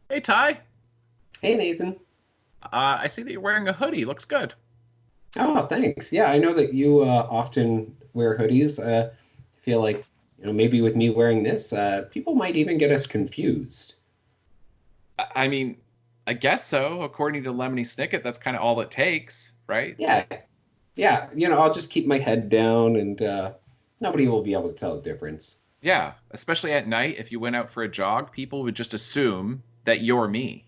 Hey Ty, Hey Nathan. I see that you're wearing a hoodie. Looks good. Oh, thanks. Yeah, I know that you often wear hoodies. I feel like, maybe with me wearing this, people might even get us confused. I mean, I guess so. According to Lemony Snicket, that's kind of all it takes, right? Yeah, yeah. I'll just keep my head down and nobody will be able to tell the difference. Yeah, especially at night, if you went out for a jog, people would just assume that you're me.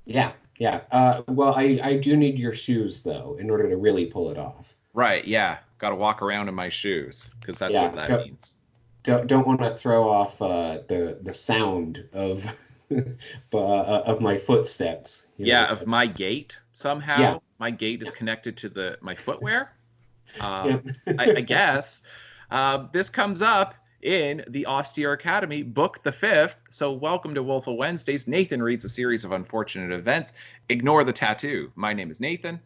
Yeah, yeah. Well, I do need your shoes though in order to really pull it off. Right, yeah. Got to walk around in my shoes because that's what Yeah, that means. don't want to throw off the sound of of my footsteps. Yeah, of my gait Yeah, somehow. My gait is yeah, connected to the my footwear. yeah. I guess this comes up in the Austere Academy, Book the Fifth. So, welcome to Woeful Wednesdays. Nathan reads a series of unfortunate events. Ignore the tattoo. My name is Nathan.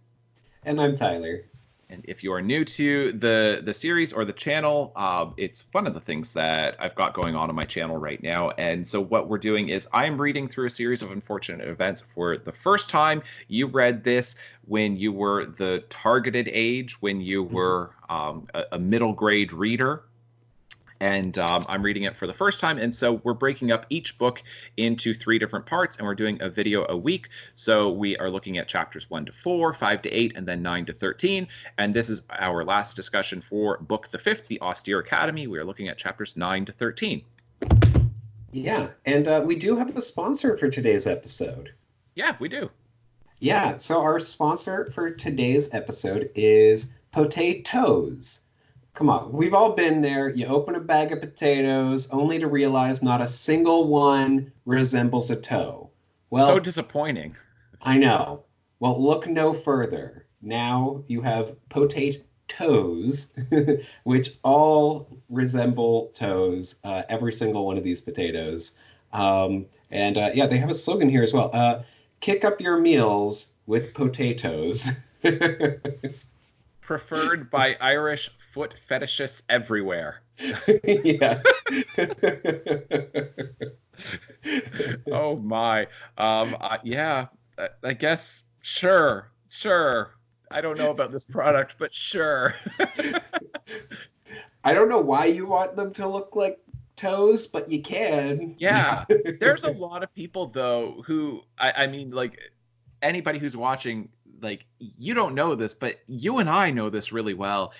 And I'm Tyler. And if you are new to the series or the channel, it's one of the things that I've got going on my channel right now. And so what we're doing is I'm reading through a series of unfortunate events for the first time. You read this when you were the targeted age, when you were a middle grade reader, and I'm reading it for the first time. And so we're breaking up each book into three different parts, and we're doing a video a week. So we are looking at chapters 1 to 4, 5 to 8, and then 9 to 13. And this is our last discussion for Book the Fifth, The Austere Academy. We are looking at chapters 9 to 13. Yeah, and we do have a sponsor for today's episode. Yeah, we do. Yeah, so our sponsor for today's episode is potatoes. Come on, we've all been there. You open a bag of potatoes only to realize not a single one resembles a toe. So Well, disappointing. I know. Well, look no further. Now you have potatoes, which all resemble toes, every single one of these potatoes. And yeah, they have a slogan here as well. Kick up your meals with potatoes. Preferred by Irish foot fetishists everywhere. Yes. Oh my. Yeah, I guess sure. I don't know about this product, but sure. I don't know why you want them to look like toes, but you can. Yeah, there's a lot of people though who I mean, like anybody who's watching, like you don't know this, but you and I know this really well.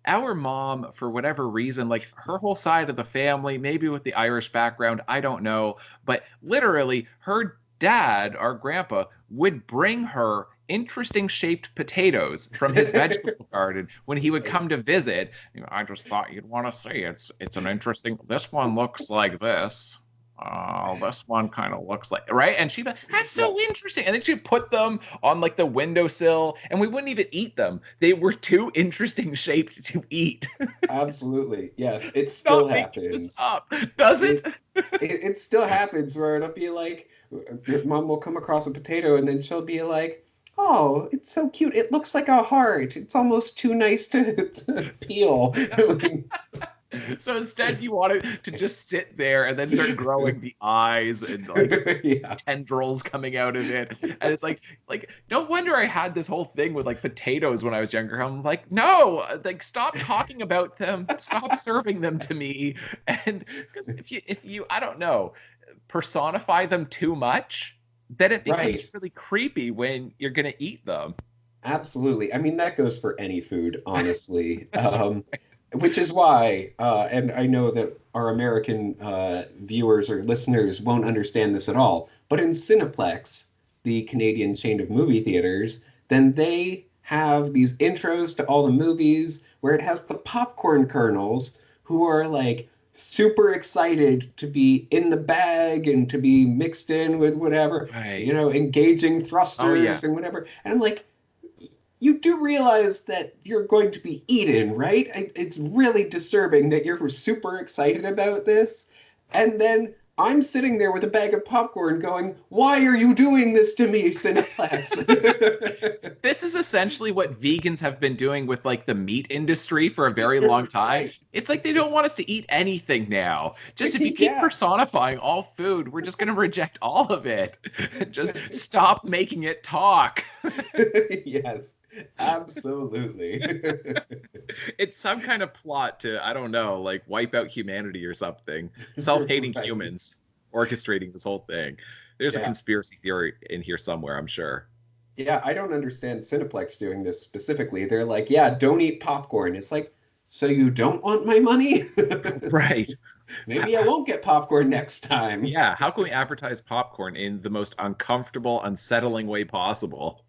Our mom, for whatever reason, like her whole side of the family, maybe with the Irish background, I don't know, but literally her dad, our grandpa, would bring her interesting shaped potatoes from his vegetable garden when he would come to visit. You know, I just thought you'd want to see it's an interesting. This one looks like this. This one kind of looks like right, and she'd be, that's Yeah. so interesting. And then she'd put them on like the windowsill, and we wouldn't even eat them. They were too interesting shaped to eat. Absolutely. Yes, it still Not making this happens. up, does it? It, it still happens where it'll be like mom will come across a potato and then she'll be like, "Oh, it's so cute. It looks like a heart. It's almost too nice to peel." So instead, you want it to just sit there and then start growing the eyes and like Yeah. tendrils coming out of it. And it's like no wonder I had this whole thing with like potatoes when I was younger. I'm like, no, like stop talking about them, stop serving them to me. And because if you I don't know, personify them too much, then it becomes Right. really creepy when you're gonna eat them. Absolutely. I mean, that goes for any food, honestly. That's Which is why, and I know that our American viewers or listeners won't understand this at all, but in Cineplex, the Canadian chain of movie theaters, then they have these intros to all the movies where it has the popcorn kernels who are like super excited to be in the bag and to be mixed in with whatever, right. engaging Oh yeah. thrusters and whatever. And I'm like, you do realize that you're going to be eaten, right? It's really disturbing that you're super excited about this. And then I'm sitting there with a bag of popcorn going, why are you doing this to me, Cineplex? This is essentially what vegans have been doing with like the meat industry for a very long time. Right. It's like they don't want us to eat anything now. Just if you keep Yeah. personifying all food, we're just going to reject all of it. Just stop making it talk. Yes, absolutely. It's some kind of plot to, I don't know, like wipe out humanity or something. Self-hating Right. humans orchestrating this whole thing. There's a Yeah. conspiracy theory in here somewhere, I'm sure. Yeah, I don't understand Cineplex doing this specifically. They're like, yeah, don't eat popcorn. It's like, so you don't want my money? Right. Maybe I won't get popcorn next time. Yeah, how can we advertise popcorn in the most uncomfortable, unsettling way possible?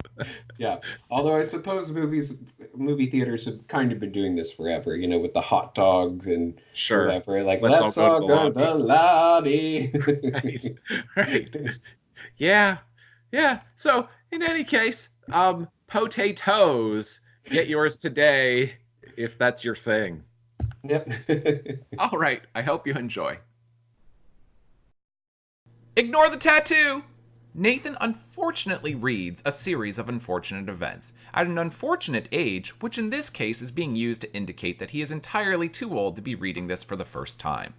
Yeah. Although I suppose movie theaters have kind of been doing this forever, with the hot dogs and Sure. whatever. Like, Let's all let's go to all the go to the lobby. lobby. Right. Right. Yeah. Yeah. So in any case, potatoes, get yours today if that's your thing. Yep. All right. I hope you enjoy. Ignore the tattoo! Nathan unfortunately reads a series of unfortunate events at an unfortunate age, which in this case is being used to indicate that he is entirely too old to be reading this for the first time.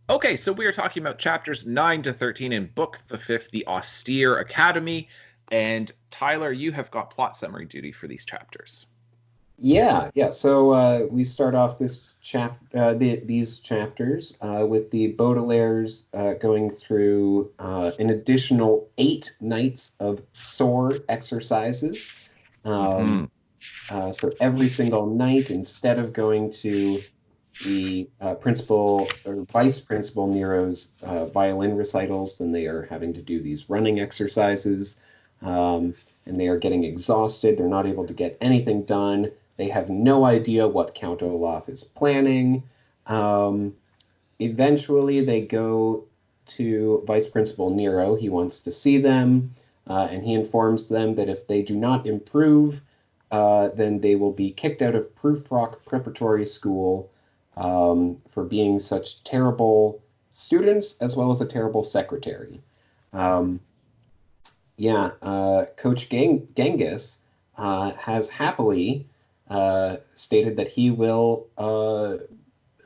Okay, so we are talking about chapters 9 to 13 in Book the Fifth, The Austere Academy. And Tyler, you have got plot summary duty for these chapters. Yeah, yeah. So we start off these chapters with the Baudelaires going through an additional 8 nights of SOAR exercises. Mm-hmm. Um, so every single night, instead of going to the principal or vice principal Nero's violin recitals, then they are having to do these running exercises. And they are getting exhausted. They're not able to get anything done. They have no idea what Count Olaf is planning. Um, Eventually, they go to Vice Principal Nero. He wants to see them, and he informs them that if they do not improve, then they will be kicked out of Proof Rock Preparatory School for being such terrible students as well as a terrible secretary. Um, yeah, Coach Genghis has happily stated that he will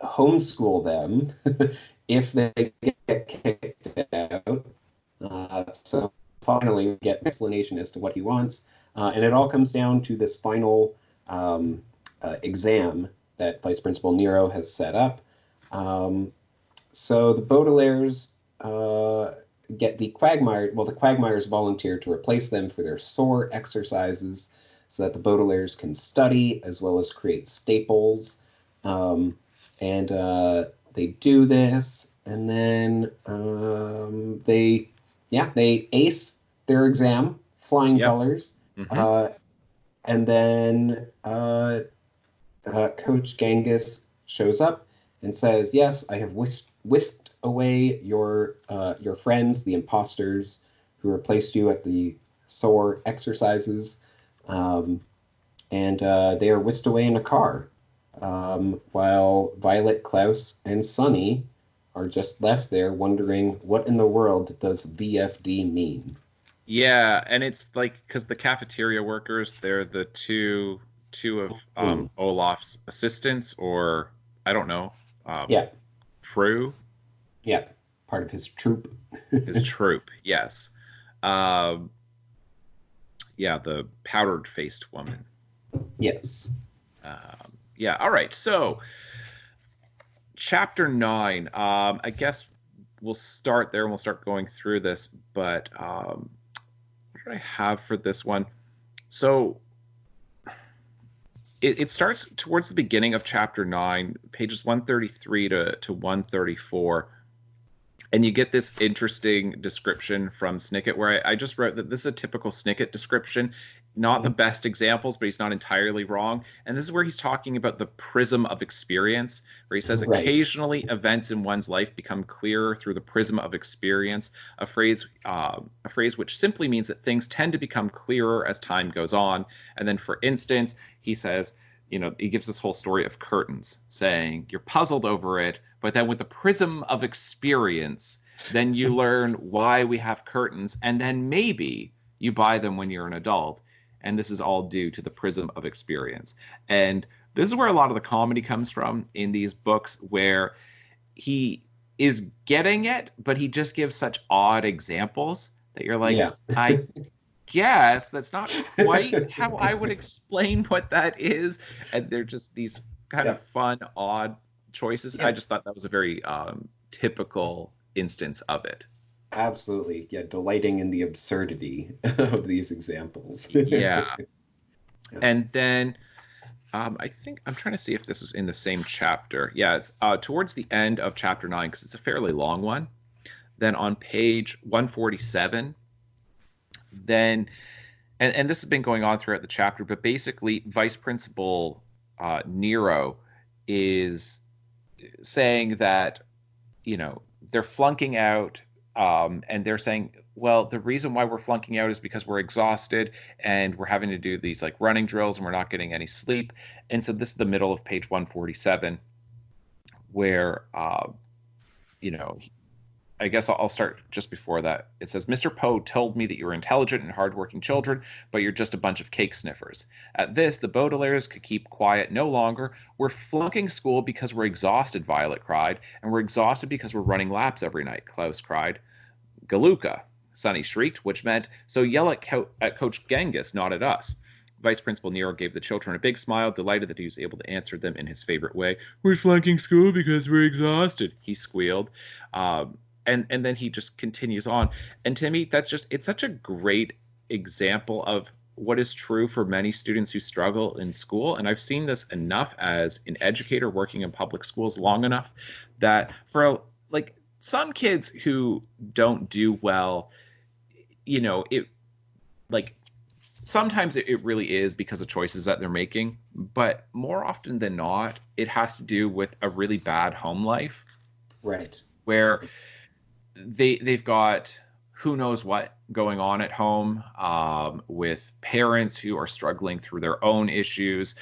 homeschool them if they get kicked out. So finally, we get an explanation as to what he wants, and it all comes down to this final exam that Vice Principal Nero has set up. So the Baudelaires get the Quagmire. Well, the Quagmires volunteer to replace them for their SOAR exercises, so that the Baudelaires can study as well as create staples. And they do this, and then they ace their exam, flying Yep. colors, Mm-hmm. uh, and then Coach Genghis shows up and says, "Yes, I have whisked away your friends, the imposters, who replaced you at the SOAR exercises, um, and they are whisked away in a car." While Violet, Klaus, and Sunny are just left there wondering what in the world does VFD mean? Yeah, and it's like because the cafeteria workers, they're the two of Hmm. Olaf's assistants, or I don't know, um, Yeah, crew, yeah, part of his troop. his troop. Yes. Um, yeah, the powdered faced woman. Yes. Yeah. All right. So, chapter 9. I guess we'll start there and we'll start going through this. But what do I have for this one? So, it starts towards the beginning of chapter 9, pages 133 to 134. And you get this interesting description from Snicket, where I just wrote that this is a typical Snicket description. Not the Mhm. best examples, but he's not entirely wrong. And this is where he's talking about the prism of experience, where he says Right. occasionally events in one's life become clearer through the prism of experience. A phrase which simply means that things tend to become clearer as time goes on. And then, for instance, he says, he gives this whole story of curtains, saying you're puzzled over it, but then with the prism of experience, then you learn why we have curtains, and then maybe you buy them when you're an adult. And this is all due to the prism of experience. And this is where a lot of the comedy comes from in these books, where he is getting it, but he just gives such odd examples that you're like, Yeah. I guess that's not quite how I would explain what that is. And they're just these kind Yeah. of fun, odd choices. Yeah. I just thought that was a very typical instance of it. Absolutely. Yeah, delighting in the absurdity of these examples. Yeah. Yeah. And then I think I'm trying to see if this is in the same chapter. Yeah, it's towards the end of chapter 9, because it's a fairly long one. Then on page 147, then, and this has been going on throughout the chapter, but basically Vice Principal Nero is saying that, they're flunking out, and they're saying, well, the reason why we're flunking out is because we're exhausted and we're having to do these like running drills and we're not getting any sleep. And so this is the middle of page 147, where, I guess I'll start just before that. It says, Mr. Poe told me that you were intelligent and hardworking children, but you're just a bunch of cake sniffers. At this, the Baudelaires could keep quiet no longer. We're flunking school because we're exhausted, Violet cried, and we're exhausted because we're running laps every night, Klaus cried. Galuka, Sonny shrieked, which meant, so yell at Coach Genghis, not at us. Vice Principal Nero gave the children a big smile, delighted that he was able to answer them in his favorite way. We're flunking school because we're exhausted, he squealed. And then he just continues on. And to me, it's such a great example of what is true for many students who struggle in school. And I've seen this enough as an educator working in public schools long enough that for like some kids who don't do well, it like sometimes it really is because of choices that they're making, but more often than not, it has to do with a really bad home life. Right. Where they've got who knows what going on at home, with parents who are struggling through their own issues,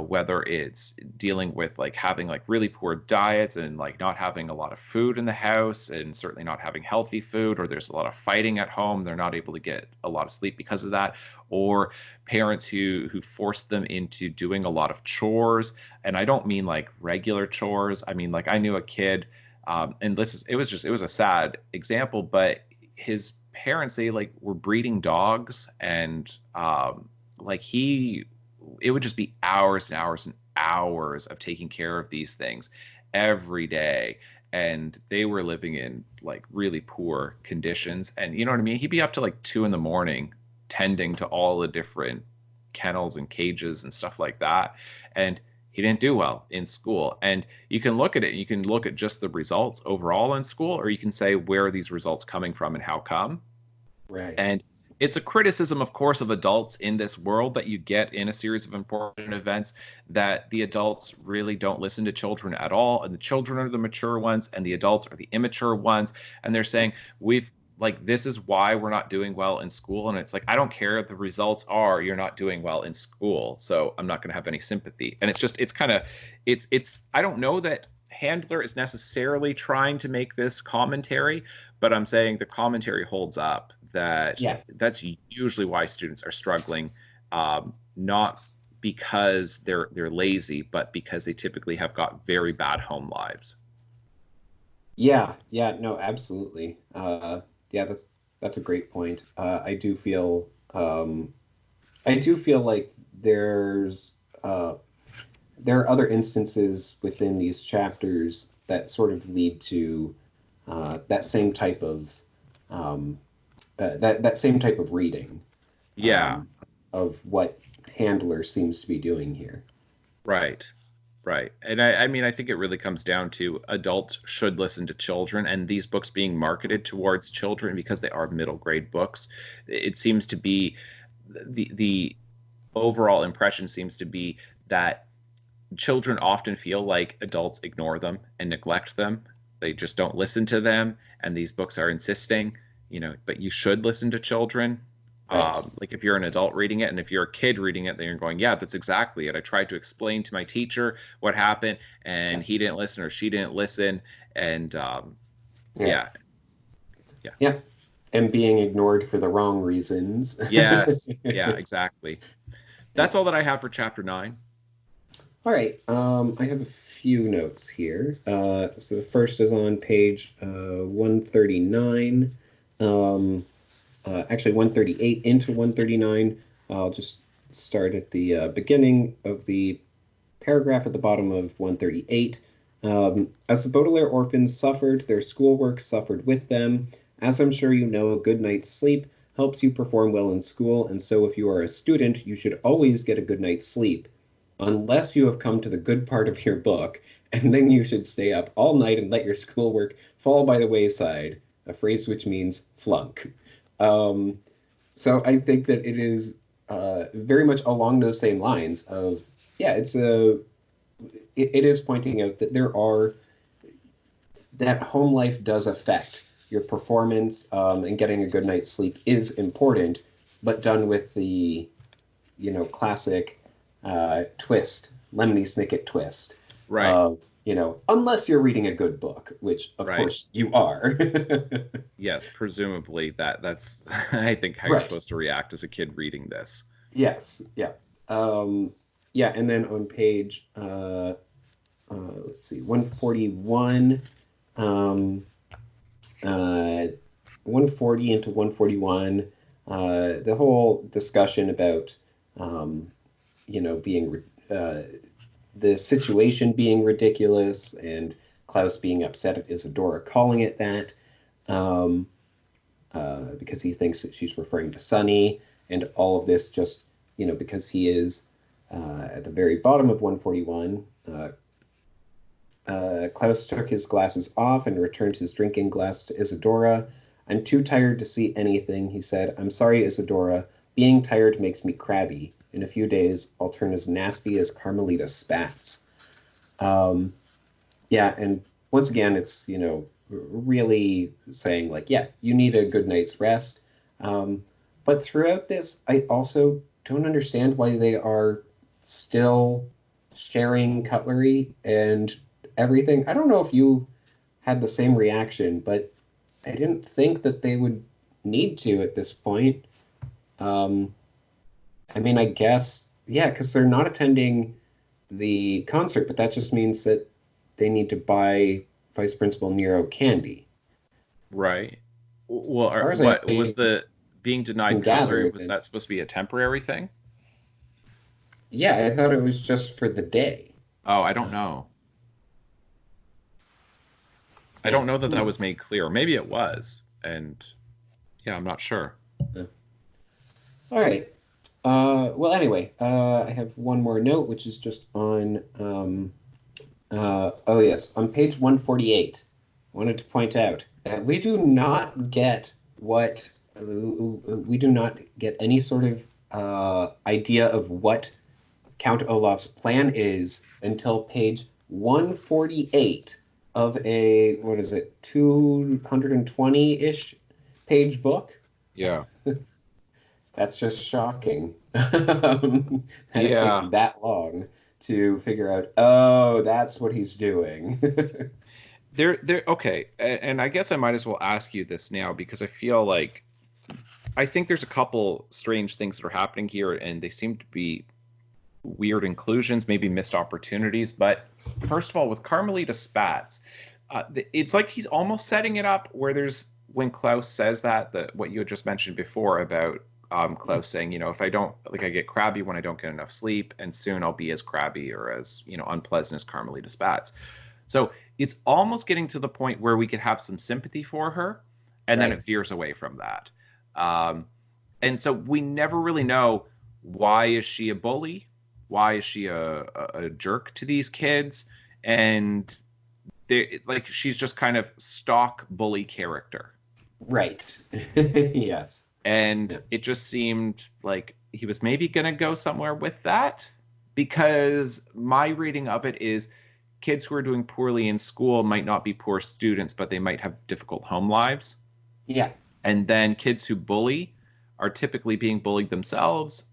whether it's dealing with like having like really poor diets and like not having a lot of food in the house and certainly not having healthy food, or there's a lot of fighting at home, they're not able to get a lot of sleep because of that, or parents who force them into doing a lot of chores. And I don't mean like regular chores. I mean, like, I knew a kid, and it was a sad example, but his parents, they like were breeding dogs, and it would just be hours and hours and hours of taking care of these things every day. And they were living in like really poor conditions. And you know what I mean? He'd be up to like 2 a.m. tending to all the different kennels and cages and stuff like that. And he didn't do well in school. And you can look at it, you can look at just the results overall in school, or you can say, where are these results coming from and how come? Right. And it's a criticism, of course, of adults in this world that you get in a series of important events, that the adults really don't listen to children at all. And the children are the mature ones and the adults are the immature ones. And they're saying, this is why we're not doing well in school. And it's like, I don't care if the results are you're not doing well in school, so I'm not going to have any sympathy. And I don't know that Handler is necessarily trying to make this commentary, but I'm saying the commentary holds up, that that's usually why students are struggling, not because they're lazy, but because they typically have got very bad home lives. Yeah, no, absolutely. Yeah, that's a great point. I do feel like there are other instances within these chapters that sort of lead to that same type of that same type of reading. Yeah. Of what Handler seems to be doing here. Right. And I mean, I think it really comes down to adults should listen to children, and these books being marketed towards children because they are middle grade books. It seems to be the overall impression seems to be that children often feel like adults ignore them and neglect them. They just don't listen to them. And these books are insisting, but you should listen to children. Right. Like if you're an adult reading it, and if you're a kid reading it, then you're going, yeah, that's exactly it. I tried to explain to my teacher what happened, and Yeah. he didn't listen or she didn't listen. And Yeah. yeah, yeah, Yeah. And being ignored for the wrong reasons. yes, yeah, exactly. Yeah. That's all that I have for chapter 9. All right. I have a few notes here. So the first is on page 139. Actually, 138 into 139. I'll just start at the beginning of the paragraph at the bottom of 138. As the Baudelaire orphans suffered, their schoolwork suffered with them. As I'm sure you know, a good night's sleep helps you perform well in school, and so if you are a student, you should always get a good night's sleep, unless you have come to the good part of your book, and then you should stay up all night and let your schoolwork fall by the wayside, a phrase which means flunk. Um, so I think that it is very much along those same lines of, yeah, it is pointing out that that home life does affect your performance, and getting a good night's sleep is important, but done with the, classic twist, Lemony Snicket twist Right, of, unless you're reading a good book, which of right. course you are. Yes, presumably that's I think how you're Right. supposed to react as a kid reading this. Yes. Yeah. Yeah. And then on page, let's see, 141, um, uh, 140 into 141, the whole discussion about, um, being the situation being ridiculous and Klaus being upset at Isadora calling it that, um, because he thinks that she's referring to Sunny, and all of this just, because he is at the very bottom of 141. Klaus took his glasses off and returned his drinking glass to Isadora. I'm too tired to see anything, he said. I'm sorry, Isadora. Being tired makes me crabby. In a few days, I'll turn as nasty as Carmelita Spats. Um, yeah, and once again, it's, really saying, like, yeah, you need a good night's rest. Um, but throughout this, I also don't understand why they are still sharing cutlery and everything. I don't know if you had the same reaction, but I didn't think that they would need to at this point. Um, I mean, I guess, yeah, because they're not attending the concert, but that just means that they need to buy Vice Principal Nero candy. Right. Well, As far as I what was the being can denied cutlery? gather, Was then that supposed to be a temporary thing? yeah, I thought it was just for the day. Oh, I don't Uh, know. I yeah. don't know that that Hmm. was made clear. Maybe it was. And yeah, I'm not sure. Yeah. All right. Well, anyway, I have one more note, which is just on, oh yes, on page 148. I wanted to point out that we do not get we do not get any sort of idea of what Count Olaf's plan is until page 148 of a, what is it, 220-ish page book. Yeah. That's just shocking. That it takes Yeah. that long to figure out, oh, that's what he's doing. Okay. And I guess I might as well ask you this now because I feel like I think there's a couple strange things that are happening here, and they seem to be weird inclusions, maybe missed opportunities. But first of all, with Carmelita Spatz, it's like he's almost setting it up where there's when Klaus says that what you had just mentioned before about Klaus saying, if I don't like, I get crabby when I don't get enough sleep, and soon I'll be as crabby or as unpleasant as Carmelita Spatz. So it's almost getting to the point where we could have some sympathy for her, and then it Right. veers away from that. Um, and so we never really know, why is she a bully? Why is she a jerk to these kids? And they like she's just kind of stock bully character. Right. Yes. And Yeah. it just seemed like he was maybe going to go somewhere with that, because my reading of it is kids who are doing poorly in school might not be poor students, but they might have difficult home lives. Yeah. And then kids who bully are typically being bullied themselves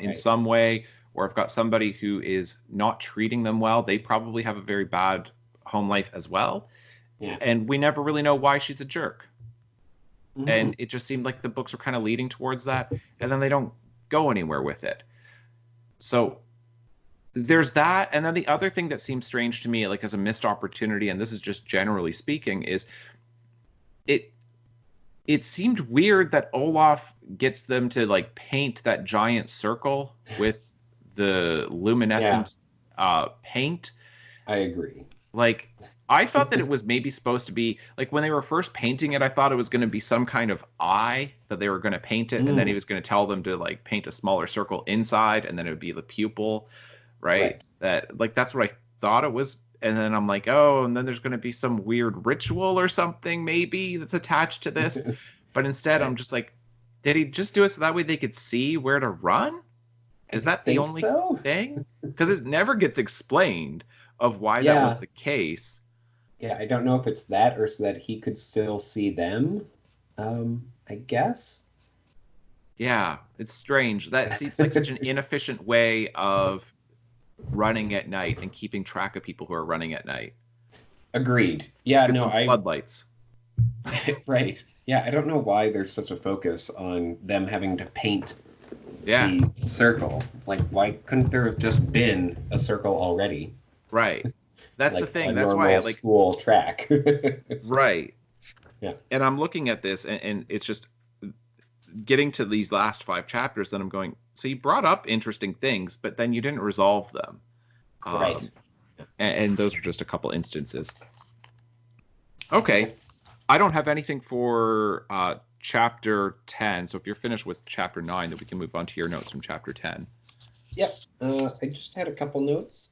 in some way, or I've got somebody who is not treating them well. They probably have a very bad home life as well. Yeah. And we never really know why she's a jerk. Mm-hmm. And it just seemed like the books were kind of leading towards that, and then they don't go anywhere with it. So there's that. And then the other thing that seems strange to me, like as a missed opportunity, and this is just generally speaking, is it seemed weird that Olaf gets them to like paint that giant circle with the luminescent paint. I agree. Like, I thought that it was maybe supposed to be, like, when they were first painting it, I thought it was going to be some kind of eye that they were going to paint it, and then he was going to tell them to, like, paint a smaller circle inside, and then it would be the pupil, right? That, like, that's what I thought it was, and then I'm like, oh, and then there's going to be some weird ritual or something, maybe, that's attached to this, but instead I'm just like, did he just do it so that way they could see where to run? Is that the only thing? Because it never gets explained of why that was the case. Yeah, I don't know if it's that or so that he could still see them, I guess. Yeah, it's strange. That seems like such an inefficient way of running at night and keeping track of people who are running at night. Agreed. Yeah, no, floodlights. Right. Yeah, I don't know why there's such a focus on them having to paint the circle. Like, why couldn't there have just been a circle already? Right. That's like the thing. That's why I like school track. Right. Yeah. And I'm looking at this, and it's just getting to these last 5 chapters. Then I'm going, so you brought up interesting things, but then you didn't resolve them. Right. And those are just a couple instances. Okay. I don't have anything for chapter 10. So if you're finished with chapter 9, then we can move on to your notes from chapter 10. Yep. I just had a couple notes.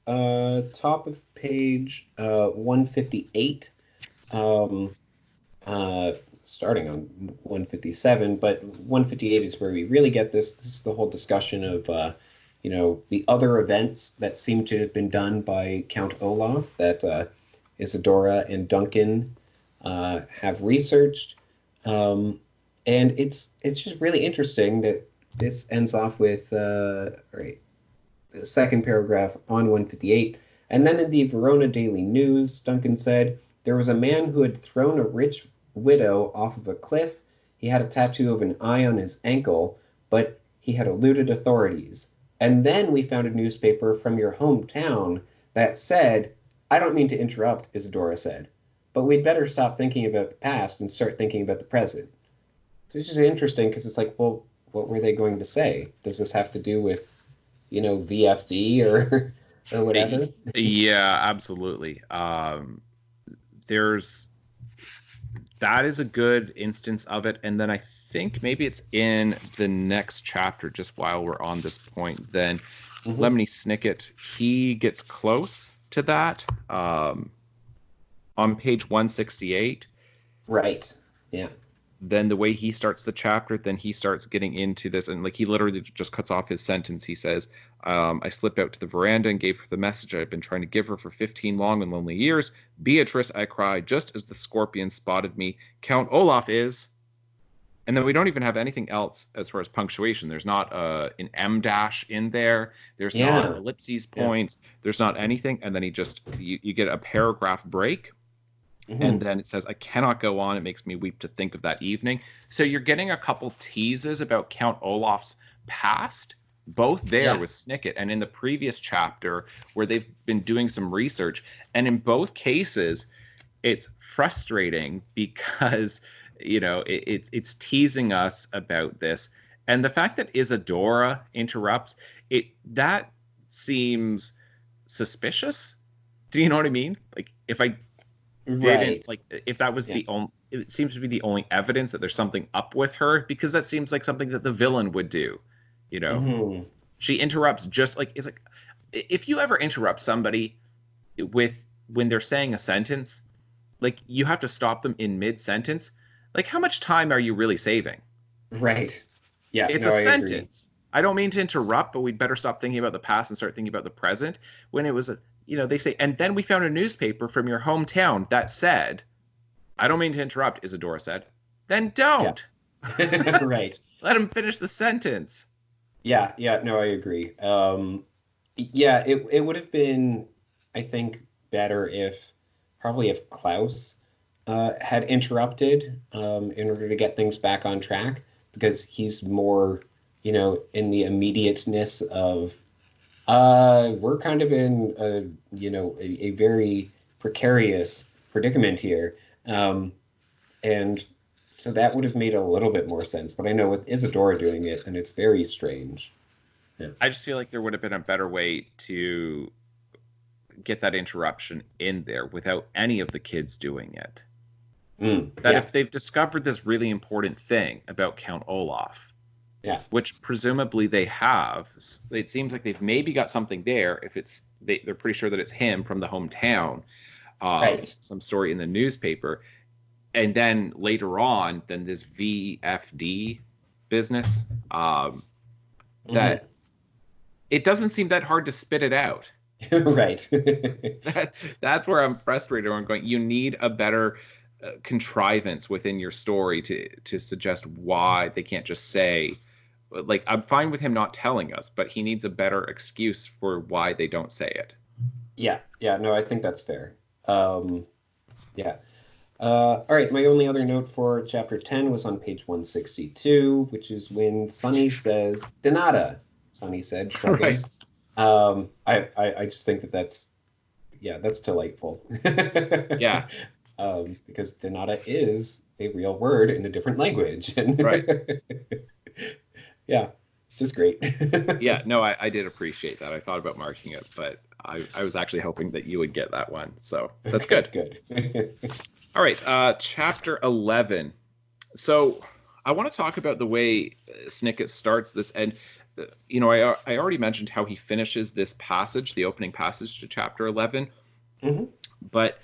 Top of page 158, starting on 157, but 158 is where we really get this. This is the whole discussion of, the other events that seem to have been done by Count Olaf that Isadora and Duncan have researched. And it's just really interesting that this ends off with, the second paragraph on 158. And then in the Verona Daily News, Duncan said, there was a man who had thrown a rich widow off of a cliff. He had a tattoo of an eye on his ankle, but he had eluded authorities. And then we found a newspaper from your hometown that said, I don't mean to interrupt, Isadora said, but we'd better stop thinking about the past and start thinking about the present. It's just interesting because it's like, well, what were they going to say? Does this have to do with VFD or whatever? Yeah, absolutely. That is a good instance of it. And then I think maybe it's in the next chapter, just while we're on this point, then Lemony Snicket, he gets close to that on page 168. Right. Yeah. Then the way he starts the chapter, then he starts getting into this, and like he literally just cuts off his sentence. He says, I slipped out to the veranda and gave her the message I've been trying to give her for 15 long and lonely years. Beatrice, I cried, just as the scorpion spotted me. Count Olaf is... And then we don't even have anything else as far as punctuation. There's not an M dash in there. There's not ellipses points. There's not anything. And then you get a paragraph break. And then it says, I cannot go on. It makes me weep to think of that evening. So you're getting a couple teases about Count Olaf's past, both there with Snicket and in the previous chapter where they've been doing some research. And in both cases, it's frustrating because, it's teasing us about this. And the fact that Isadora interrupts, that seems suspicious. Do you know what I mean? Like, if I... didn't like if that was the only, it seems to be the only evidence that there's something up with her, because that seems like something that the villain would do. She interrupts just like, it's like, if you ever interrupt somebody when they're saying a sentence, like you have to stop them in mid-sentence, like how much time are you really saving? Right. Yeah. It's a sentence. I don't mean to interrupt, but we'd better stop thinking about the past and start thinking about the present. When it was they say, and then we found a newspaper from your hometown that said, I don't mean to interrupt, Isadora said. Then don't. Yeah. Right. Let him finish the sentence. Yeah, no, I agree. Yeah, it would have been, I think, better if probably if Klaus had interrupted in order to get things back on track because he's more, in the immediateness of we're kind of in a very precarious predicament here. And so that would have made a little bit more sense. But I know with Isadora doing it, and it's very strange. Yeah. I just feel like there would have been a better way to get that interruption in there without any of the kids doing it. That Yeah. if they've discovered this really important thing about Count Olaf, Yeah. which presumably they have, it seems like they've maybe got something there. If they're pretty sure that it's him from the hometown, Right. some story in the newspaper, and then later on, then this VFD business, that it doesn't seem that hard to spit it out. Right. That's where I'm frustrated. I'm going, you need a better contrivance within your story to suggest why they can't just say, like, I'm fine with him not telling us, but he needs a better excuse for why they don't say it. Yeah. Yeah. No, I think that's fair. Yeah. All right. My only other note for chapter 10 was on page 162, which is when Sunny says, "Donata," Sunny said, shrugging. Right. I just think that's delightful. Yeah. Because Donata is a real word in a different language. Right. Yeah, just great. Yeah, no, I did appreciate that. I thought about marking it, but I was actually hoping that you would get that one. So that's good. Good. All right, chapter 11. So I want to talk about the way Snicket starts this. And, I already mentioned how he finishes this passage, the opening passage to chapter 11. Mm-hmm. But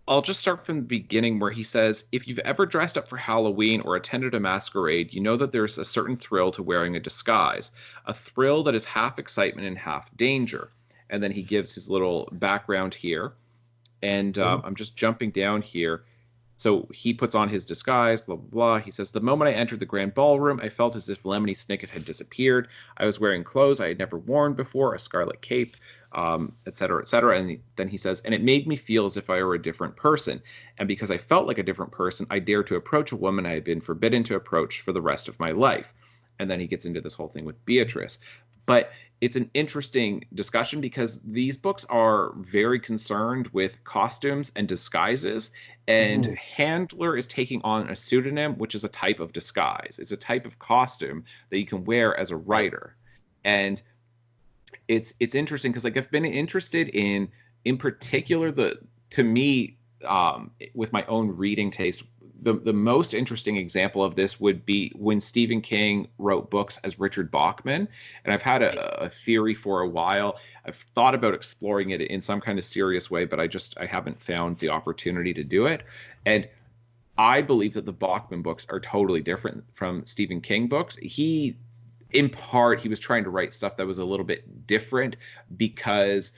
I'll just start from the beginning where he says, if you've ever dressed up for Halloween or attended a masquerade, you know that there's a certain thrill to wearing a disguise, a thrill that is half excitement and half danger. And then he gives his little background here. And I'm just jumping down here. So he puts on his disguise, blah, blah, blah. He says, the moment I entered the grand ballroom, I felt as if Lemony Snicket had disappeared. I was wearing clothes I had never worn before, a scarlet cape, et cetera, et cetera. And then he says, and it made me feel as if I were a different person. And because I felt like a different person, I dared to approach a woman I had been forbidden to approach for the rest of my life. And then he gets into this whole thing with Beatrice. But it's an interesting discussion because these books are very concerned with costumes and disguises. And Handler is taking on a pseudonym, which is a type of disguise. It's a type of costume that you can wear as a writer. And it's interesting because, like, I've been interested in particular, to me, with my own reading taste, the most interesting example of this would be when Stephen King wrote books as Richard Bachman. And I've had a theory for a while. I've thought about exploring it in some kind of serious way, but I haven't found the opportunity to do it. And I believe that the Bachman books are totally different from Stephen King books. In part, he was trying to write stuff that was a little bit different because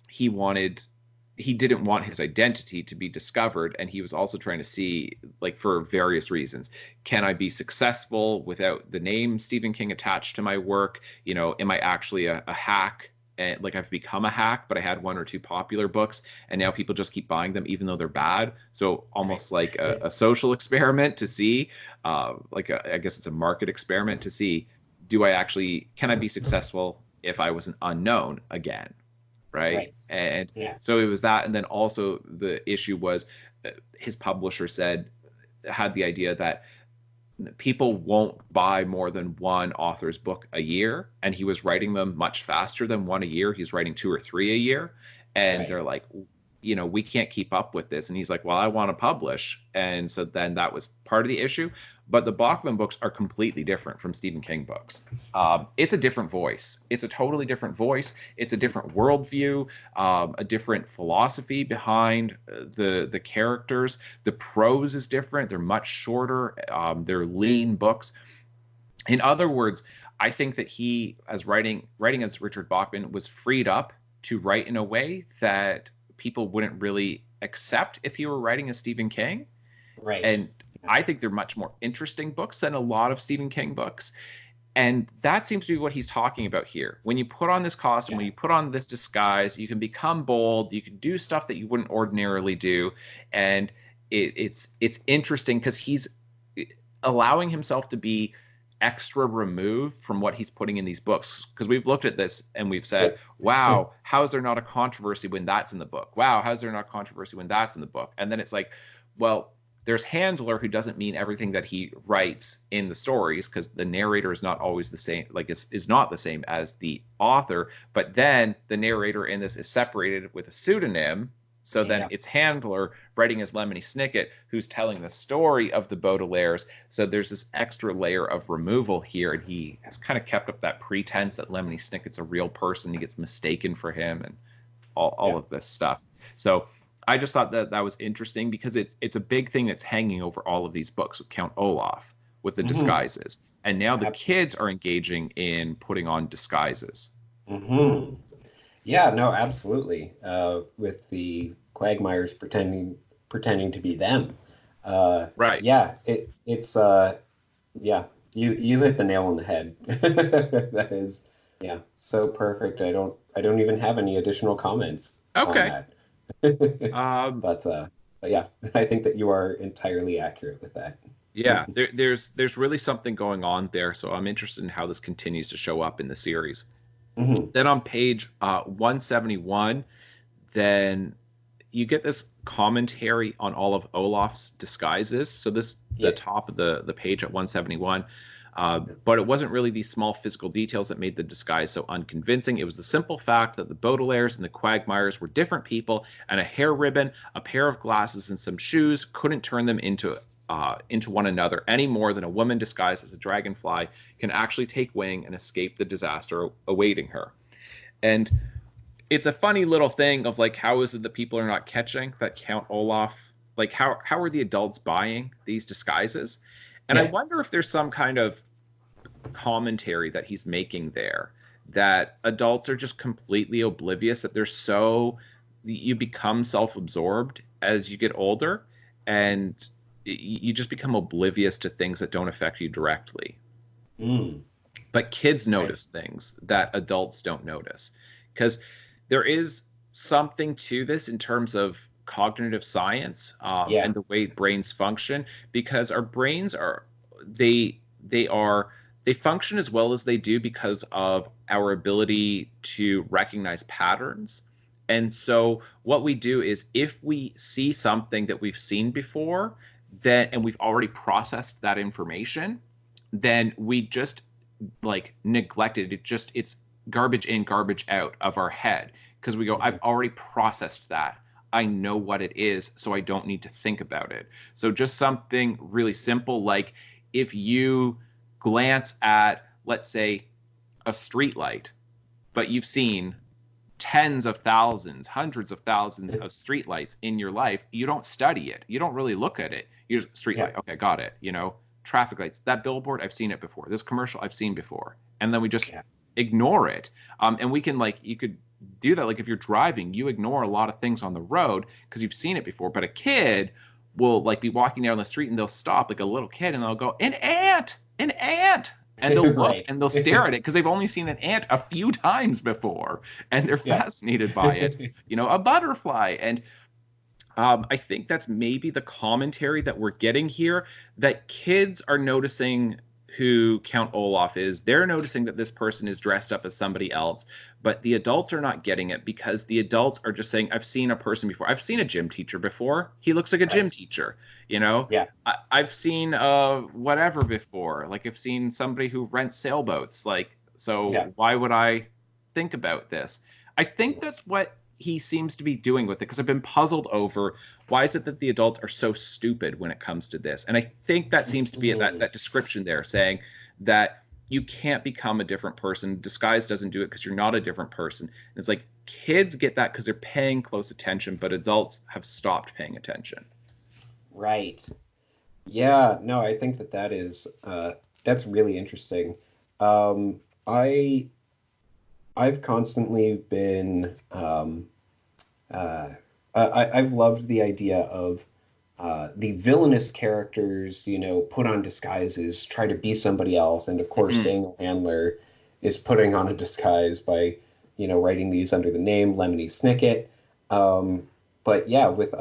he didn't want his identity to be discovered, and he was also trying to see, like, for various reasons, can I be successful without the name Stephen King attached to my work? Am I actually a hack? And, like, I've become a hack, but I had one or two popular books, and now people just keep buying them even though they're bad. So almost like a social experiment to see, I guess it's a market experiment to see, can I be successful if I was an unknown again? Right. And so it was that. And then also the issue was his publisher had the idea that people won't buy more than one author's book a year. And he was writing them much faster than one a year. He's writing 2 or 3 a year. And they're like, we can't keep up with this. And he's like, well, I want to publish. And so then that was part of the issue. But the Bachman books are completely different from Stephen King books. It's a different voice. It's a totally different voice. It's a different worldview, a different philosophy behind the characters. The prose is different. They're much shorter. They're lean books. In other words, I think that he, as writing as Richard Bachman, was freed up to write in a way that people wouldn't really accept if he were writing as Stephen King. Right. And I think they're much more interesting books than a lot of Stephen King books. And that seems to be what he's talking about here. When you put on this costume, when you put on this disguise, you can become bold. You can do stuff that you wouldn't ordinarily do, and it's interesting because he's allowing himself to be extra removed from what he's putting in these books. Because we've looked at this and we've said, "Wow, how is there not a controversy when that's in the book? Wow, how is there not controversy when that's in the book?" And then it's like, well, there's Handler, who doesn't mean everything that he writes in the stories, because the narrator is not always the same, like is not the same as the author. But then the narrator in this is separated with a pseudonym. So then it's Handler writing as Lemony Snicket, who's telling the story of the Baudelaires. So there's this extra layer of removal here. And he has kind of kept up that pretense that Lemony Snicket's a real person. He gets mistaken for him and all of this stuff. So I just thought that was interesting because it's a big thing that's hanging over all of these books with Count Olaf, with the disguises. And now the kids are engaging in putting on disguises. Yeah, no, absolutely. With the Quagmires pretending to be them. Right. Yeah, it's you hit the nail on the head. That is, so perfect. I don't even have any additional comments on that. But yeah, I think that you are entirely accurate with that. Yeah, there's really something going on there. So I'm interested in how this continues to show up in the series. Then on page 171, then you get this commentary on all of Olaf's disguises. So this the top of the page at 171. But it wasn't really these small physical details that made the disguise so unconvincing. It was the simple fact that the Baudelaires and the Quagmires were different people, and a hair ribbon, a pair of glasses, and some shoes couldn't turn them into one another any more than a woman disguised as a dragonfly can actually take wing and escape the disaster awaiting her. And it's a funny little thing of like, how is it that people are not catching that Count Olaf, like how are the adults buying these disguises? And I wonder if there's some kind of commentary that he's making there, that adults are just completely oblivious, that you become self-absorbed as you get older, and you just become oblivious to things that don't affect you directly. But kids notice things that adults don't notice, because there is something to this in terms of cognitive science and the way brains function, because our brains they function as well as they do because of our ability to recognize patterns. And so what we do is, if we see something that we've seen before, and we've already processed that information, then we just like neglect it. It's garbage in, garbage out of our head, because we go, I've already processed that. I know what it is, so I don't need to think about it. So just something really simple, like if you glance at, let's say, a street light, but you've seen tens of thousands, hundreds of thousands of streetlights in your life, you don't study it. You don't really look at it. You just, streetlight, okay, got it. Traffic lights, that billboard, I've seen it before. This commercial, I've seen before. And then we just ignore it. And we can, like, you could do that. Like if you're driving, you ignore a lot of things on the road because you've seen it before. But a kid will like be walking down the street and they'll stop, like a little kid, and they'll go, an ant. And they'll look and they'll stare at it because they've only seen an ant a few times before, and they're fascinated by it. A butterfly. And I think that's maybe the commentary that we're getting here, that kids are noticing who Count Olaf is. They're noticing that this person is dressed up as somebody else, but the adults are not getting it, because the adults are just saying, I've seen a person before. I've seen a gym teacher before. He looks like a gym teacher, I've seen whatever before. Like I've seen somebody who rents sailboats. Like, so why would I think about this? I think that's what he seems to be doing with it, because I've been puzzled over, why is it that the adults are so stupid when it comes to this? And I think that seems to be that description there, saying that you can't become a different person. Disguise doesn't do it because you're not a different person. And it's like, kids get that because they're paying close attention, but adults have stopped paying attention. Right. Yeah, no, I think that is that's really interesting. I've constantly been I've loved the idea of the villainous characters, put on disguises, try to be somebody else. And of course, Mhm. Daniel Handler is putting on a disguise by, writing these under the name Lemony Snicket. But yeah, with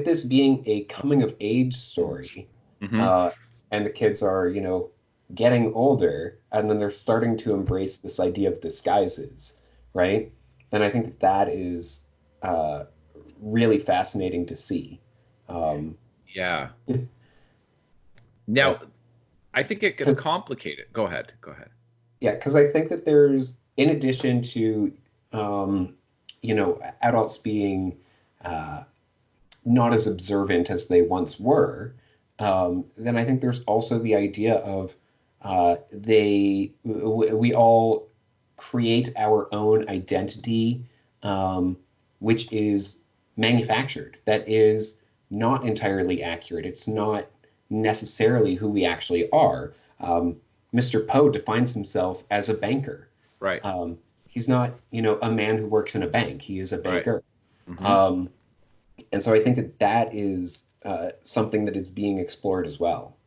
this being a coming of age story, Mhm. uh, and the kids are, getting older, and then they're starting to embrace this idea of disguises, right? Then I think that is uh, really fascinating to see. Um, Yeah. Now, yeah, I think it gets because complicated. Go ahead. Go ahead. yeah, because I think that there's, in addition to, adults being uh, not as observant as they once were, then I think there's also the idea of we all create our own identity, which is manufactured. That is not entirely accurate. It's not necessarily who we actually are. Mr. Poe defines himself as a banker. Right. He's not, a man who works in a bank. He is a Right. banker. Hmm. Um, and so I think that is something that is being explored as well.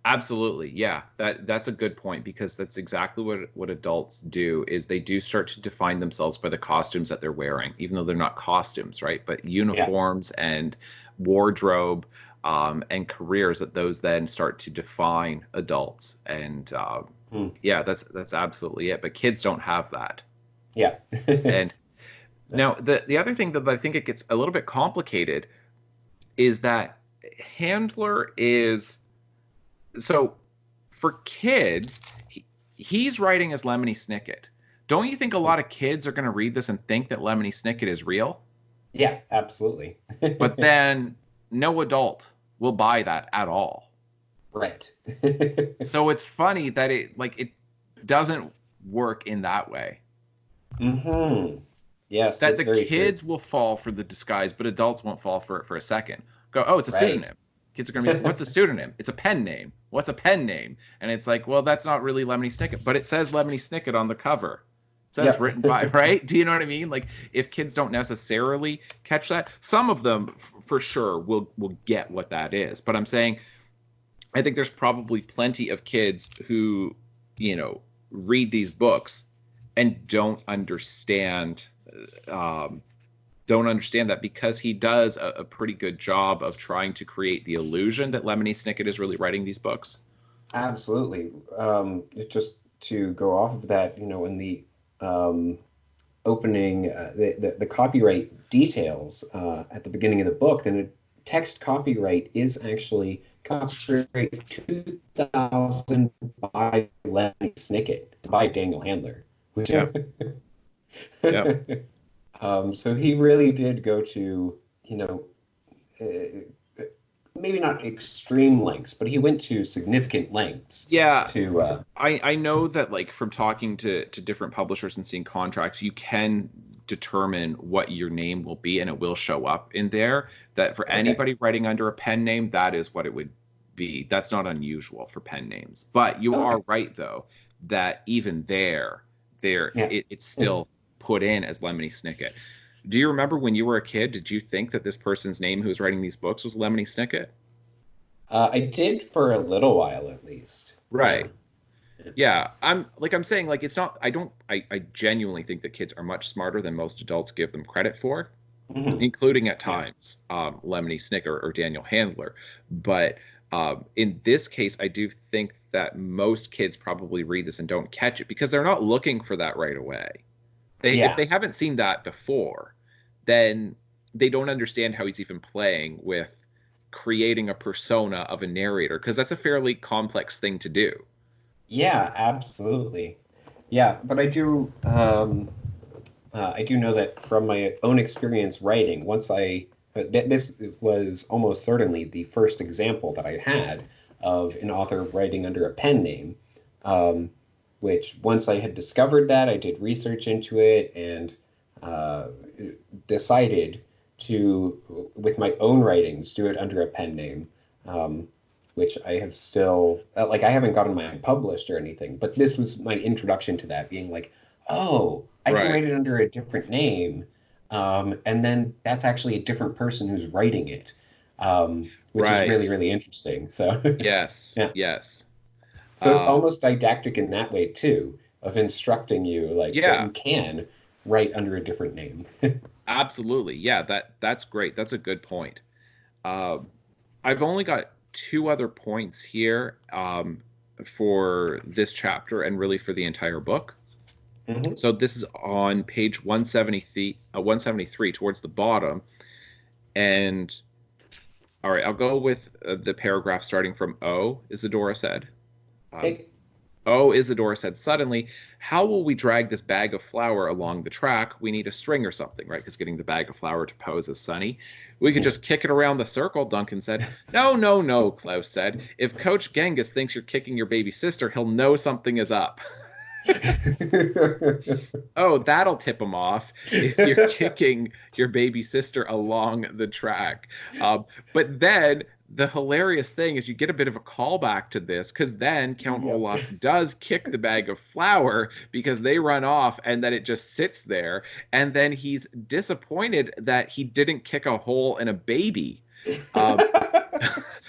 Absolutely. Yeah. That's a good point because that's exactly what adults do is they do start to define themselves by the costumes that they're wearing, even though they're not costumes, right? But Yeah. uniforms and wardrobe and careers that those then start to define adults. And Hmm. yeah, that's absolutely it. But kids don't have that. Yeah. And now the other thing that I think it gets a little bit complicated is that Handler is so for kids, he's writing as Lemony Snicket. Don't you think a lot of kids are going to read this and think that Lemony Snicket is real? Yeah, absolutely. But then no adult will buy that at all. Right. So it's funny that it doesn't work in that way. Hmm. Yes, That that's the very true. kids will fall for the disguise, but adults won't fall for it for a second. Go, oh, it's a Right. pseudonym. Kids are going to be, what's a pseudonym? It's a pen name. What's a pen name? And it's like, well, that's not really Lemony Snicket, but it says Lemony Snicket on the cover. It says Yep. written by, right? Do you know what I mean? Like, if kids don't necessarily catch that, some of them for sure will get what that is. But I'm saying, I think there's probably plenty of kids who, read these books and um, don't understand that because he does a pretty good job of trying to create the illusion that Lemony Snicket is really writing these books. Absolutely. Just to go off of that, in the um, opening, the copyright details at the beginning of the book, then a text copyright is actually copyright 2000 by Lemony Snicket, by Daniel Handler. Which, Yeah, yeah, so he really did go to, maybe not extreme lengths, but he went to significant lengths yeah. to, I know that like from talking to different publishers and seeing contracts, you can determine what your name will be, and it will show up in there. That for okay. anybody writing under a pen name, that is what it would be. That's not unusual for pen names. But you are Okay. right though that even Yeah. it's still put in as Lemony Snicket. Do you remember when you were a kid? Did you think that this person's name who was writing these books was Lemony Snicket? I did for a little while at least. Yeah. Right. Yeah, I'm saying like it's not I genuinely think that kids are much smarter than most adults give them credit for, Hmm. including at Yeah. times Lemony Snicket or Daniel Handler. But in this case, I do think that most kids probably read this and don't catch it because they're not looking for that right away. If Yeah. they haven't seen that before, then they don't understand how he's even playing with creating a persona of a narrator because that's a fairly complex thing to do. Yeah, absolutely. Yeah, but I do know that from my own experience writing, this was almost certainly the first example that I had of an author writing under a pen name, um, which once I had discovered that, I did research into it and uh, decided to, with my own writings, do it under a pen name. Which I have still, like, I haven't gotten mine published or anything, but this was my introduction to that, being like, oh, I can Right. write it under a different name. And then that's actually a different person who's writing it, which is Right. really, really interesting. So, Yes. yeah. Yes. So it's Uh, almost didactic in that way too, of instructing you like that yeah. you can write under a different name. Absolutely. Yeah. That's great. That's a good point. Um, I've only got two other points here for this chapter and really for the entire book. Hmm. So this is on page 173 towards the bottom. And all right, I'll go with the paragraph starting from O, Isadora said. Um, Hey, Oh, Isadora said suddenly, how will we drag this bag of flour along the track? We need a string or something, right? Because getting the bag of flour to pose as Sunny. We could yeah. just kick it around the circle, Duncan said. No, no, no, Klaus said. If Coach Genghis thinks you're kicking your baby sister, he'll know something is up. Oh, that'll tip him off if you're kicking your baby sister along the track. But then the hilarious thing is you get a bit of a callback to this because then Count Yep. Olaf does kick the bag of flour because they run off and then it just sits there. And then he's disappointed that he didn't kick a hole in a baby. Um,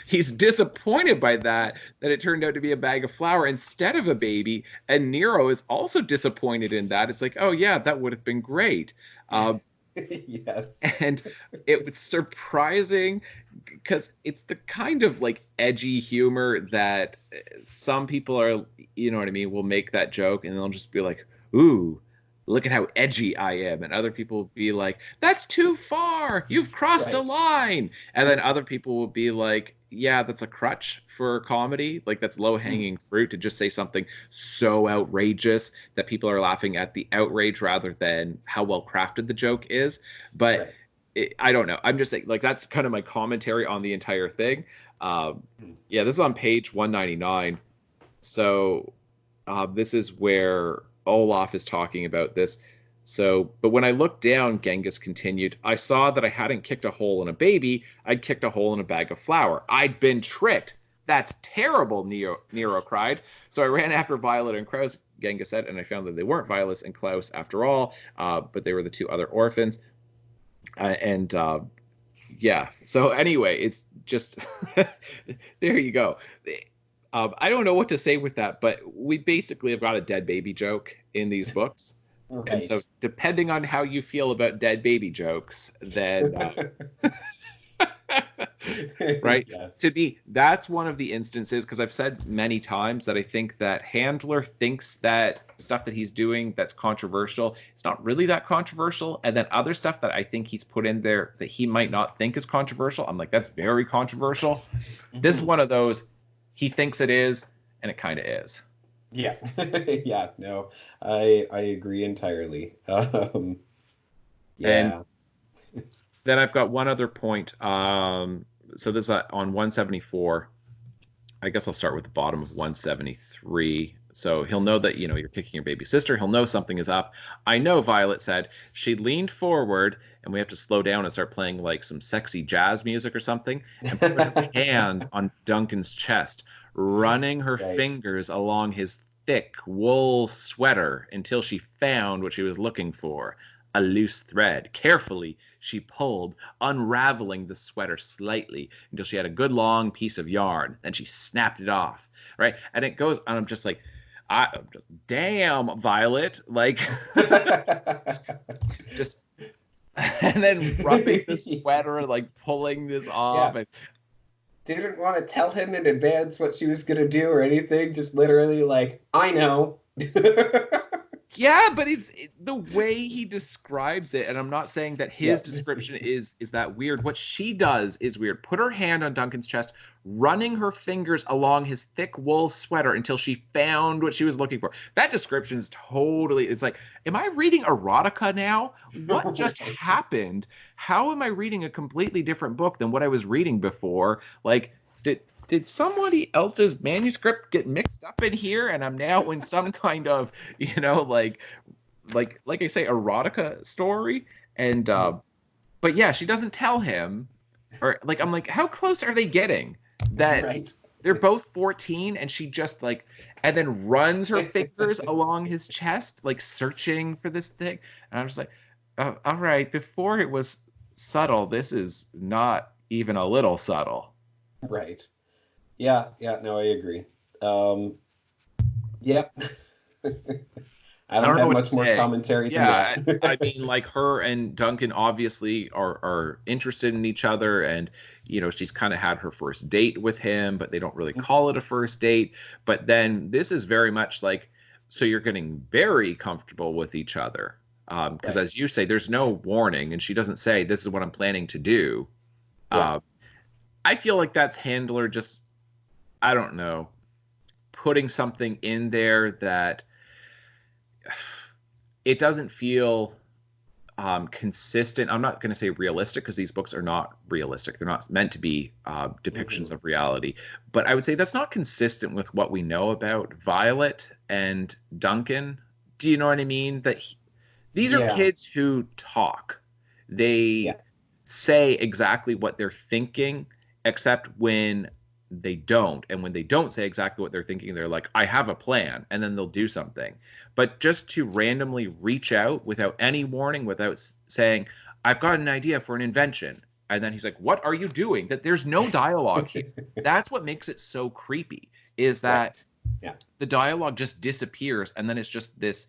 he's disappointed by that it turned out to be a bag of flour instead of a baby, and Nero is also disappointed in that. It's like, oh yeah, that would have been great. um, Yes. and it was surprising because it's the kind of like edgy humor that some people are, you know what I mean, will make that joke and they'll just be like, ooh, look at how edgy I am. And other people will be like, that's too far. You've crossed a Right. line. And then other people will be like, yeah, that's a crutch for comedy. Like that's low Mm, hanging fruit to just say something so outrageous that people are laughing at the outrage rather than how well crafted the joke is. But right. I don't know. I'm just saying, like, that's kind of my commentary on the entire thing. Um, Mm. yeah, this is on page 199. So this is where Olaf is talking about this. So, but when I looked down, Genghis continued, I saw that I hadn't kicked a hole in a baby. I'd kicked a hole in a bag of flour. I'd been tricked. That's terrible, Nero cried. So I ran after Violet and Klaus, Genghis said, and I found that they weren't Violet and Klaus after all, but they were the two other orphans. And yeah, so anyway, it's just there you go. I don't know what to say with that, but we basically have got a dead baby joke in these books. And so, Right. depending on how you feel about dead baby jokes, then right? Yes. To me, that's one of the instances because I've said many times that I think that Handler thinks that stuff that he's doing that's controversial, it's not really that controversial. And then other stuff that I think he's put in there that he might not think is controversial, I'm like, that's very controversial. This is Mhm. one of those, he thinks it is, and it kind of is. Yeah. Yeah, no, I agree entirely. And Yeah. then I've got one other point. So this is on 174. I guess I'll start with the bottom of 173. So he'll know that, you're kicking your baby sister. He'll know something is up. I know, Violet said. She leaned forward, and we have to slow down and start playing like some sexy jazz music or something, and put her hand on Duncan's chest, running her Right. fingers along his thick wool sweater until she found what she was looking for, a loose thread. Carefully, she pulled, unraveling the sweater slightly until she had a good long piece of yarn. Then she snapped it off, right? And it goes, and I'm just like, damn, Violet, like, just, and then rubbing the sweater, like pulling this off, Yeah. and Didn't want to tell him in advance what she was gonna do or anything, just literally like, I know. yeah, but the way he describes it, and I'm not saying that his Yep. description is that weird. What she does is weird. Put her hand on Duncan's chest, running her fingers along his thick wool sweater until she found what she was looking for. That description is totally. It's like, am I reading erotica now? What just happened? How am I reading a completely different book than what I was reading before? Like, did somebody else's manuscript get mixed up in here and I'm now in some kind of, like I say, erotica story? And but yeah, she doesn't tell him, or like I'm like, how close are they getting that Right. they're both 14 and she just like and then runs her fingers along his chest like searching for this thing, and I'm just like, all right, before it was subtle, this is not even a little subtle. Right. Yeah, yeah, no, I agree. Um, yep. I I don't don't know have what to much more say. commentary than Yeah, I that. mean, like her and Duncan obviously are interested in each other, and she's kind of had her first date with him, but they don't really call it a first date. But then this is very much like, so you're getting very comfortable with each other, because Right. as you say, there's no warning, and she doesn't say this is what I'm planning to do. Yeah. Uh, I feel like that's Handler just, I don't know, putting something in there that it doesn't feel consistent. I'm not going to say realistic because these books are not realistic. They're not meant to be depictions Hmm. of reality. But I would say that's not consistent with what we know about Violet and Duncan. Do you know what I mean? These are Yeah. kids who talk. They Yeah. say exactly what they're thinking, except when they don't. And when they don't say exactly what they're thinking, they're like, I have a plan, and then they'll do something. But just to randomly reach out without any warning, without saying, I've got an idea for an invention. And then he's like, what are you doing? That there's no dialogue here. That's what makes it so creepy, is Right. that Yeah. the dialogue just disappears. And then it's just this,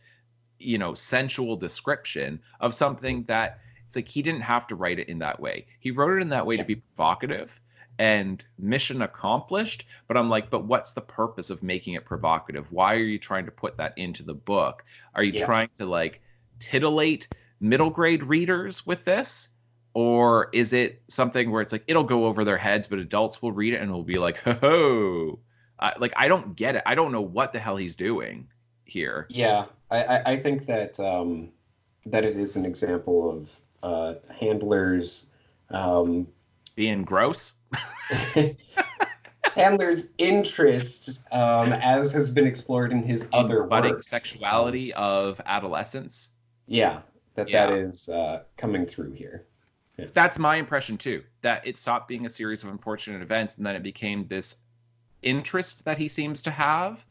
sensual description of something that it's like he didn't have to write it in that way. He wrote it in that way to Yeah. be provocative and mission accomplished. But I'm like, but what's the purpose of making it provocative? Why are you trying to put that into the book? Are you Yeah. trying to like titillate middle grade readers with this? Or is it something where it's like it'll go over their heads, but adults will read it and will be like, ho ho. Like, I don't get it. I don't know what the hell he's doing here. Yeah. I think that that it is an example of handlers um, Being gross. handler's interest, as has been explored in his In other budding works. sexuality of adolescence. Yeah, that Yeah. is coming through here. Yeah. That's my impression too. That it stopped being a series of unfortunate events and then it became this interest that he seems to have.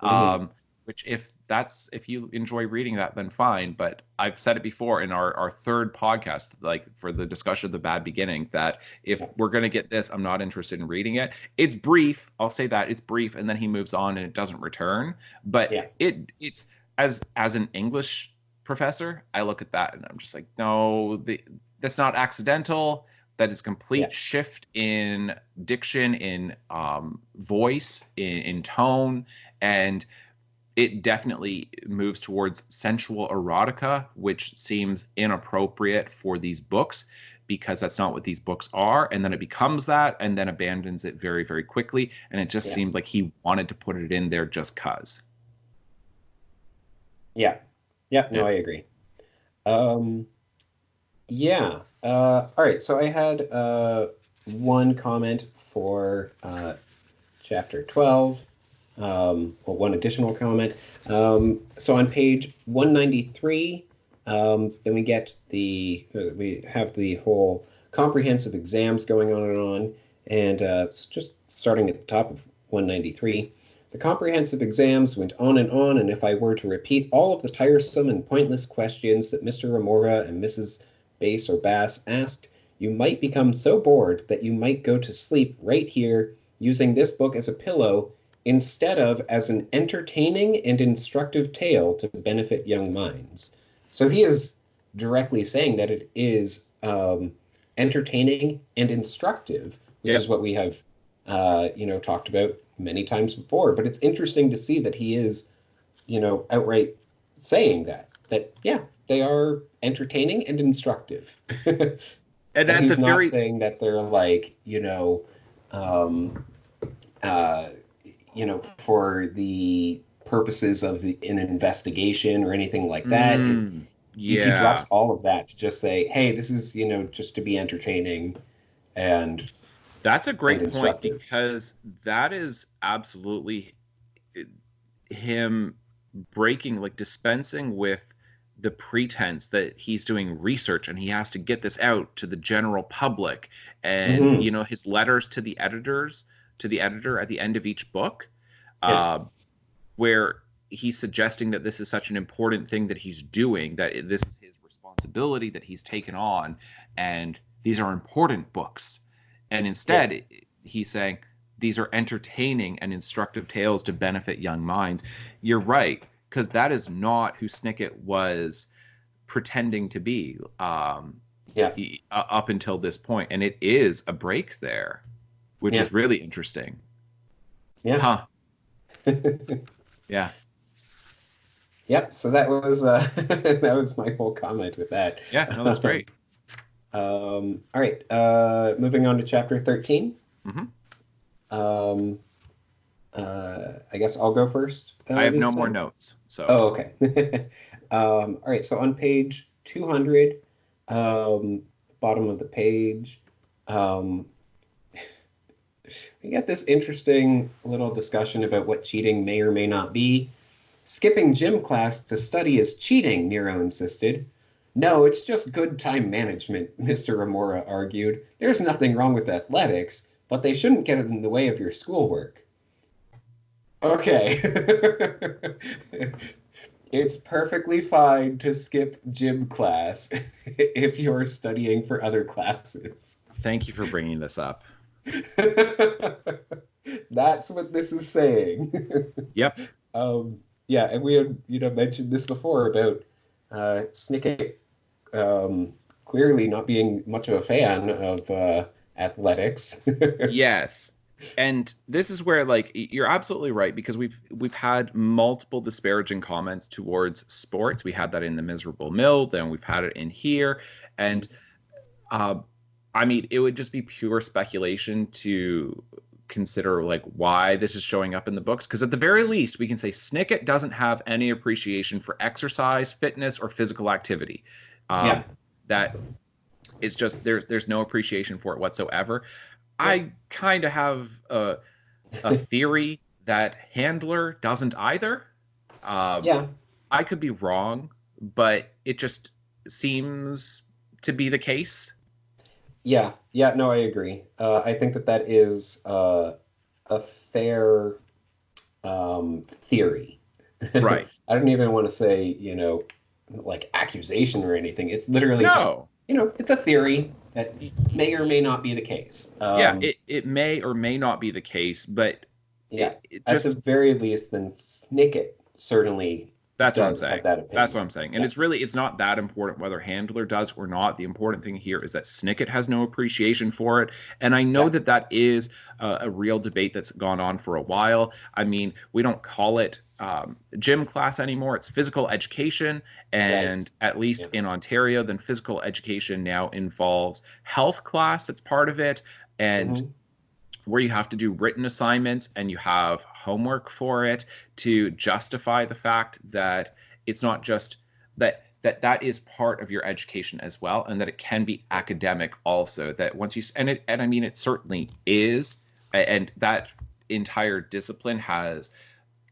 Hmm. Um, which if you enjoy reading that, then fine. But I've said it before in our third podcast, like for the discussion of the bad beginning, that if Yeah. we're gonna get this, I'm not interested in reading it. It's brief. I'll say that it's brief, and then he moves on and it doesn't return. But Yeah. it's as an English professor, I look at that and I'm just like, no, that's not accidental. That is Yeah. complete shift in diction, in voice, in tone, and it definitely moves towards sensual erotica, which seems inappropriate for these books because that's not what these books are. And then it becomes that and then abandons it very, very quickly. And it just Yeah. seemed like he wanted to put it in there just cause. Yeah. Yeah. Yeah. No, I agree. Um, yeah. All right. So I had one comment for chapter 12. Well, one additional comment. So on page 193, then we have the whole comprehensive exams going on and on. And just starting at the top of 193, the comprehensive exams went on, and if I were to repeat all of the tiresome and pointless questions that Mr. Remora and Mrs. Bass or Bass asked, you might become so bored that you might go to sleep right here using this book as a pillow instead of as an entertaining and instructive tale to benefit young minds. So he is directly saying that it is entertaining and instructive, which is Yep. what we have, talked about many times before. But it's interesting to see that he is, outright saying that yeah, they are entertaining and instructive. And And at the he's not very saying that they're like, um, uh, for the purposes of an investigation or anything like that. He drops yeah. all of that to just say, hey, this is, just to be entertaining and That's a and great point instructive. because that is absolutely him breaking, like dispensing with the pretense that he's doing research and he has to get this out to the general public. And, Hmm. his letters to the editor at the end of each book, Yeah. uh, where he's suggesting that this is such an important thing that he's doing, that this is his responsibility that he's taken on, and these are important books. And instead, he's saying these are entertaining and instructive tales to benefit young minds. You're right, because that is not who Snicket was pretending to be up until this point. And it is a break there, which is really interesting. Yeah. Yeah. Yep. So that was that was my whole comment with that. Yeah, no, that's great. All right. Moving on to chapter 13. I guess I'll go first. I have no more notes. So. Oh, okay. All right. So on page 200, bottom of the page, we get this interesting little discussion about what cheating may or may not be. Skipping gym class to study is cheating, Nero insisted. No, it's just good time management, Mr. Amora argued. There's nothing wrong with athletics, but they shouldn't get in the way of your schoolwork. Okay. It's perfectly fine to skip gym class if you're studying for other classes. Thank you for bringing this up. That's what this is saying. Yep. Yeah, and we had mentioned this before about Snicket clearly not being much of a fan of athletics. Yes. And this is where, like, you're absolutely right, because we've had multiple disparaging comments towards sports. We had that in The Miserable Mill, then we've had it in here. And I mean, it would just be pure speculation to consider like why this is showing up in the books, because at the very least we can say Snicket doesn't have any appreciation for exercise, fitness, or physical activity. That it's just there's no appreciation for it whatsoever. I kind of have a theory that Handler doesn't either. I could be wrong, but it just seems to be the case. No, I agree. I think that is a fair theory. Right. I don't even want to say, like accusation or anything. It's literally just, it's a theory that may or may not be the case. It may or may not be the case, but at the very least, then Snicket certainly. That's what I'm saying. That's what I'm saying. And it's not that important whether Handler does or not. The important thing here is that Snicket has no appreciation for it. And I know that is a real debate that's gone on for a while. I mean, we don't call it gym class anymore. It's physical education. And at least in Ontario, then physical education now involves health class that's part of it. And where you have to do written assignments and you have homework for it to justify the fact that it's not just that is part of your education as well, and that it can be academic also. That once you and I mean it certainly is, and that entire discipline has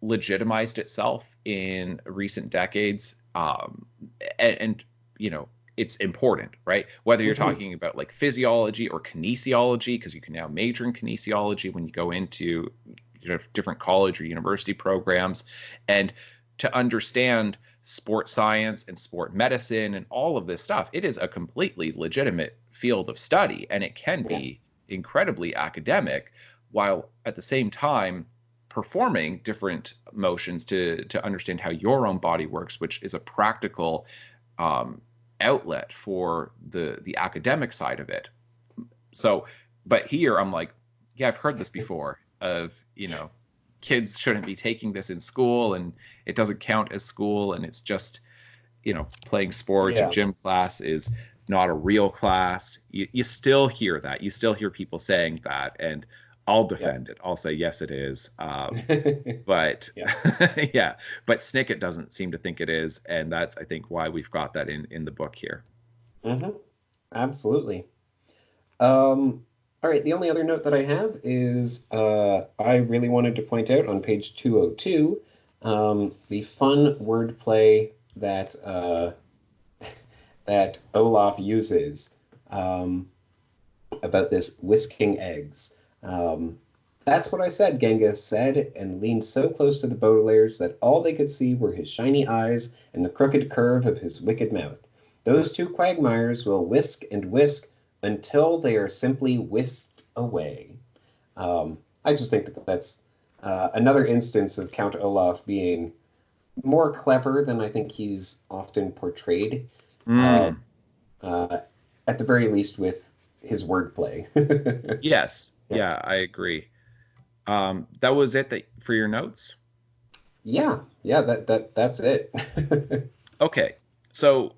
legitimized itself in recent decades, and it's important, right? Whether you're talking about like physiology or kinesiology, because you can now major in kinesiology when you go into different college or university programs, and to understand sport science and sport medicine and all of this stuff, it is a completely legitimate field of study, and it can be incredibly academic, while at the same time performing different motions to understand how your own body works, which is a practical outlet for the academic side of it. So, but here I'm like, I've heard this before of, kids shouldn't be taking this in school and it doesn't count as school, and it's just, playing sports or gym class is not a real class. You still hear that. You still hear people saying that, and I'll defend it. I'll say, yes, it is. But but Snicket doesn't seem to think it is. And that's, I think, why we've got that in the book here. Absolutely. All right. The only other note that I have is I really wanted to point out on page 202 the fun wordplay that that Olaf uses about this whisking eggs. That's what I said, Genghis said, and leaned so close to the Baudelaires that all they could see were his shiny eyes and the crooked curve of his wicked mouth. Those two quagmires will whisk and whisk until they are simply whisked away. I just think that that's another instance of Count Olaf being more clever than I think he's often portrayed. Uh, Mm, uh, at the very least, with his wordplay. yes. Yeah. Yeah, I agree. That was it for your notes? Yeah, that's it. Okay. So,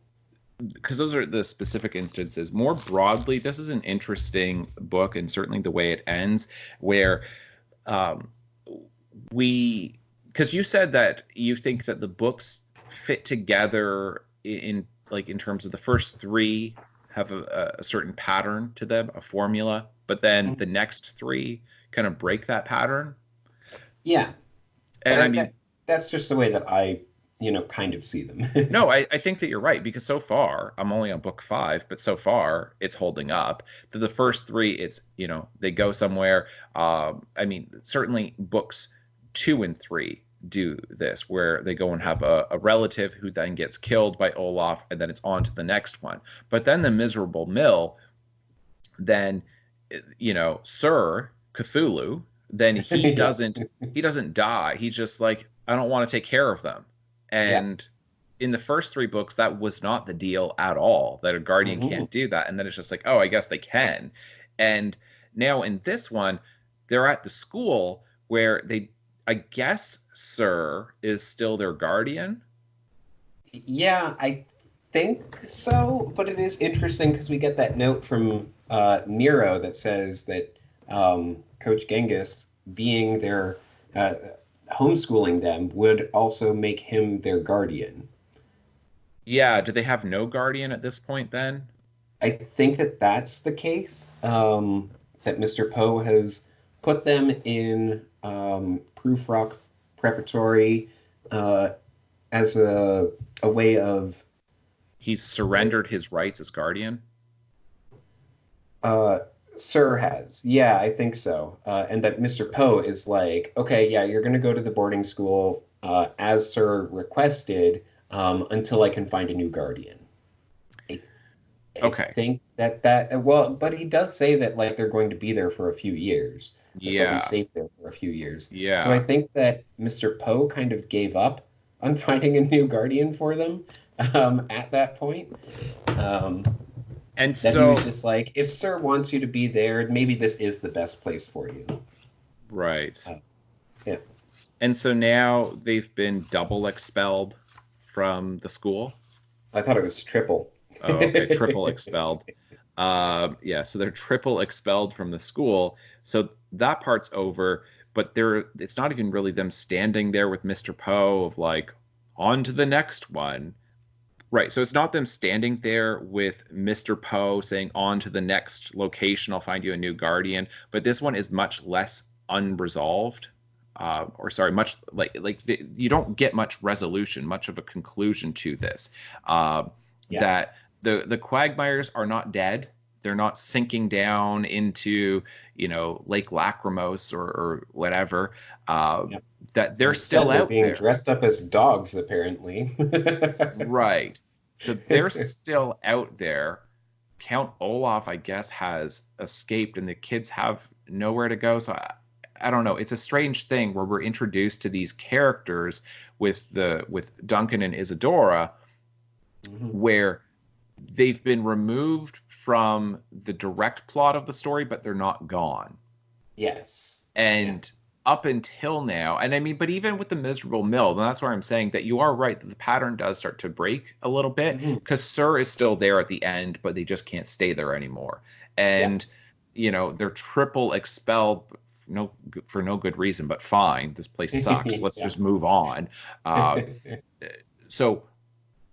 because those are the specific instances. More broadly, this is an interesting book, and certainly the way it ends, where um, we, because you said that you think that the books fit together in terms of the first three have a certain pattern to them, a formula, but then the next three kind of break that pattern. Yeah, And I mean, that's just the way that I, kind of see them. no, I think that you're right because so far I'm only on book five, but so far it's holding up. The first three, it's they go somewhere. I mean, certainly books two and three do this, where they go and have a relative who then gets killed by Olaf, and then it's on to the next one. But then the miserable mill, then Sir Cthulhu, then Yeah. he doesn't die. He's just like, I don't want to take care of them. Yeah. And in the first three books, that was not the deal at all, that a guardian Hmm. can't do that. And then it's just like, oh, I guess they can. And now in this one, they're at the school where I guess Sir is still their guardian. Yeah, I think so, but it is interesting because we get that note from Nero that says that Coach Genghis, being their uh, homeschooling them, would also make him their guardian. Yeah, do they have no guardian at this point then? I think that that's the case. That Mr. Poe has put them in Proof Rock Preparatory uh, as a way of He's surrendered his rights as guardian. uh, Sir has. Yeah, I think so. And that Mr. Poe is like, okay, yeah, you're going to go to the boarding school as Sir requested until I can find a new guardian. I, I Okay. think well, but he does say that like they're going to be there for a few years, that they'll be Yeah. safe there for a few years. So I Yeah. think that Mr. Poe kind of gave up on finding a new guardian for them at that point. Um, And that he was so, just like, if Sir wants you to be there, maybe this is the best place for you. right. Uh, yeah. And so now they've been double expelled from the school. I thought it was triple. Oh, okay. Triple expelled. Yeah. So they're triple expelled from the school. So that part's over. But it's not even really them standing there with Mr. Poe of like, on to the next one. Right. So it's not them standing there with Mr. Poe saying, on to the next location, I'll find you a new guardian. But this one is much less unresolved. Or sorry, much you don't get much resolution, much of a conclusion to this. Yeah. That the Quagmires are not dead. They're not sinking down into, Lake Lacrimose or whatever. Yeah. That they're Instead, still they're out being there. dressed up as dogs, apparently. Right. So they're still out there. Count Olaf, I guess, has escaped, and the kids have nowhere to go. So I don't know. It's a strange thing where we're introduced to these characters with Duncan and Isadora, Mhm. where they've been removed from the direct plot of the story, but they're not gone. Yes. Yeah. And up until now, and I mean, but even with the miserable mill, and that's where I'm saying that you are right that the pattern does start to break a little bit Mhm. because Sir is still there at the end, but they just can't stay there anymore. Yeah. And they're triple expelled for no good reason, but fine, this place sucks. Let's Yeah. just move on. Uh, so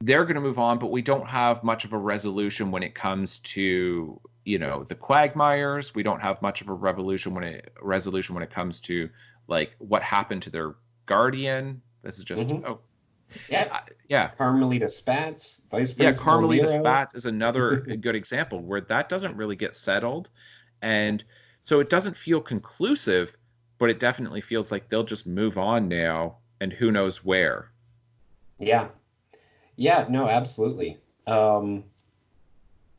they're going to move on, but we don't have much of a resolution when it comes to the Quagmires. We don't have much of a resolution when it comes to like what happened to their guardian. This is just Mhm. Yeah. yeah, Carmelita Spatz, Vice yeah. Principal Carmelita Nero. Spatz is another good example where that doesn't really get settled, and so it doesn't feel conclusive, but it definitely feels like they'll just move on now, and who knows where. Yeah. Yeah, no, absolutely.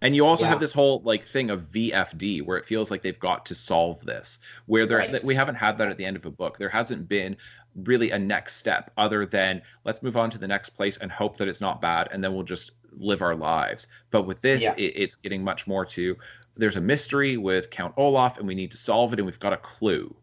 And you also Yeah. have this whole like thing of VFD where it feels like they've got to solve this, where Right. we haven't had that at the end of a book. There hasn't been really a next step other than let's move on to the next place and hope that it's not bad, and then we'll just live our lives. But with this, Yeah. it's getting much more to there's a mystery with Count Olaf and we need to solve it and we've got a clue.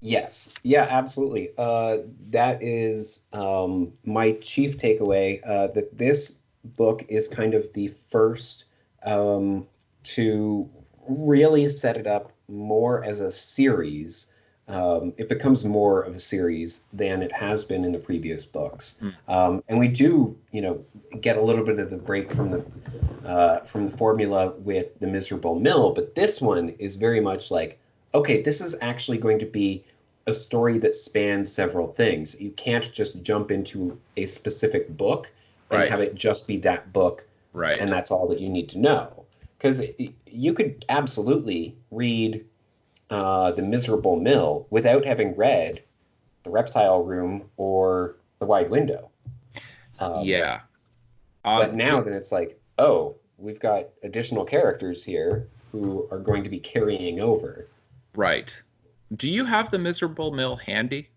Yes. Yeah, absolutely. That is my chief takeaway, that this book is kind of the first to really set it up more as a series. It becomes more of a series than it has been in the previous books. Mm. And we do, get a little bit of the break from the formula with the Miserable Mill, but this one is very much like, okay, this is actually going to be a story that spans several things. You can't just jump into a specific book and Right. have it just be that book, Right. and that's all that you need to know. Because you could absolutely read The Miserable Mill without having read The Reptile Room or The Wide Window. Yeah. But now that it's like, oh, we've got additional characters here who are going to be carrying over. Right. Do you have the Miserable Mill handy?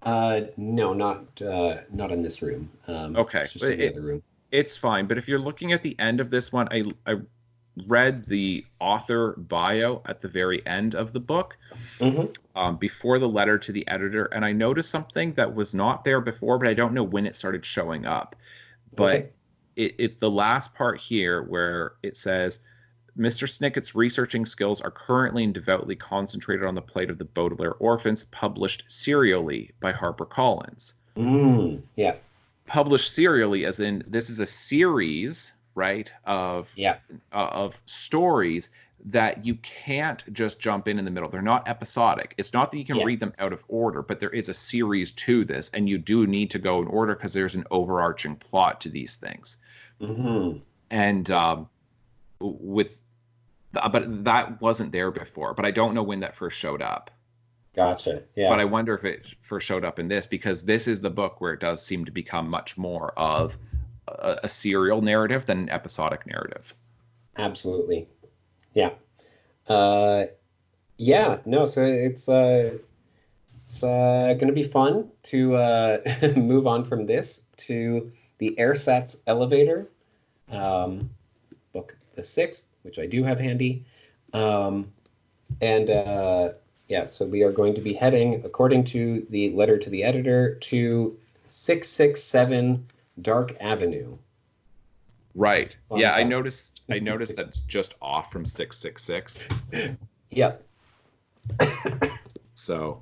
No, not in this room. Okay. It's just in the other room. It's fine, but if you're looking at the end of this one, I read the author bio at the very end of the book, before the letter to the editor, and I noticed something that was not there before, but I don't know when it started showing up. But Okay. it's the last part here where it says, Mr. Snicket's researching skills are currently and devoutly concentrated on the plight of the Baudelaire orphans, published serially by HarperCollins. Yeah. Published serially, as in this is a series, right, of stories that you can't just jump in the middle. They're not episodic. It's not that you can read them out of order, but there is a series to this, and you do need to go in order because there's an overarching plot to these things. And but that wasn't there before. But I don't know when that first showed up. Gotcha. Yeah. But I wonder if it first showed up in this, because this is the book where it does seem to become much more of a serial narrative than an episodic narrative. Absolutely. Yeah. Yeah. No. So it's going to be fun to move on from this to the Airsats Elevator, book the 6th, which I do have handy, and yeah. So we are going to be heading, according to the letter to the editor, to 667 Dark Avenue. Right. Fun Yeah, time. I noticed that it's just off from 666. Yep. So,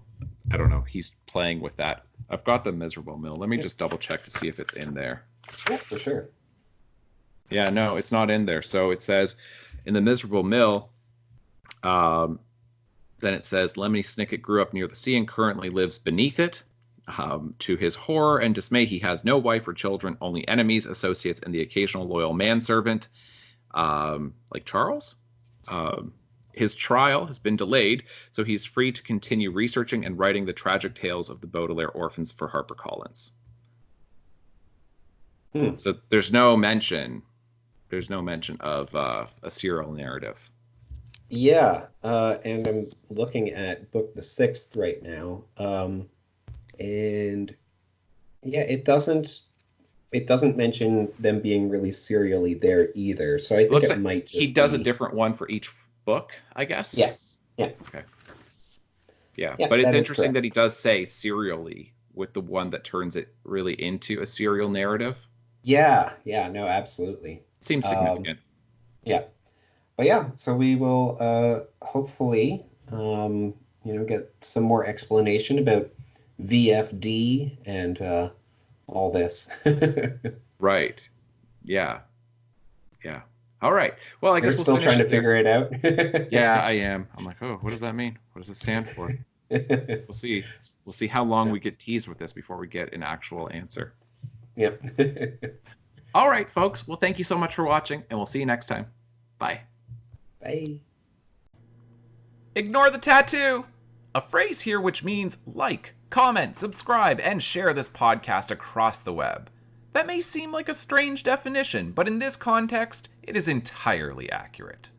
I don't know. He's playing with that. I've got the Miserable Mill. Let me just double check to see if it's in there. Yeah, for sure. Yeah, no, it's not in there. So it says in the Miserable Mill, then it says Lemony Snicket grew up near the sea and currently lives beneath it. To his horror and dismay, he has no wife or children, only enemies, associates, and the occasional loyal manservant, like Charles. His trial has been delayed, so he's free to continue researching and writing the tragic tales of the Baudelaire orphans for HarperCollins. So there's no mention of a serial narrative. Yeah, and I'm looking at book the 6th right now, and yeah, it doesn't mention them being released serially there either. So I think it might just he does a different one for each book, I guess. Yes. Yeah. Okay. Yeah, but it's interesting that he does say serially with the one that turns it really into a serial narrative. Yeah. No, absolutely. Seems significant. Yeah. But yeah, so we will hopefully get some more explanation about VFD and all this. Right. Yeah. All right. Well, I guess we're still trying to figure it out. Yeah, I am. I'm like, oh, what does that mean? What does it stand for? We'll see. We'll see how long we get teased with this before we get an actual answer. Yep. All right, folks. Well, thank you so much for watching, and we'll see you next time. Bye. Bye. Ignore the tattoo! A phrase here which means like, comment, subscribe, and share this podcast across the web. That may seem like a strange definition, but in this context, it is entirely accurate.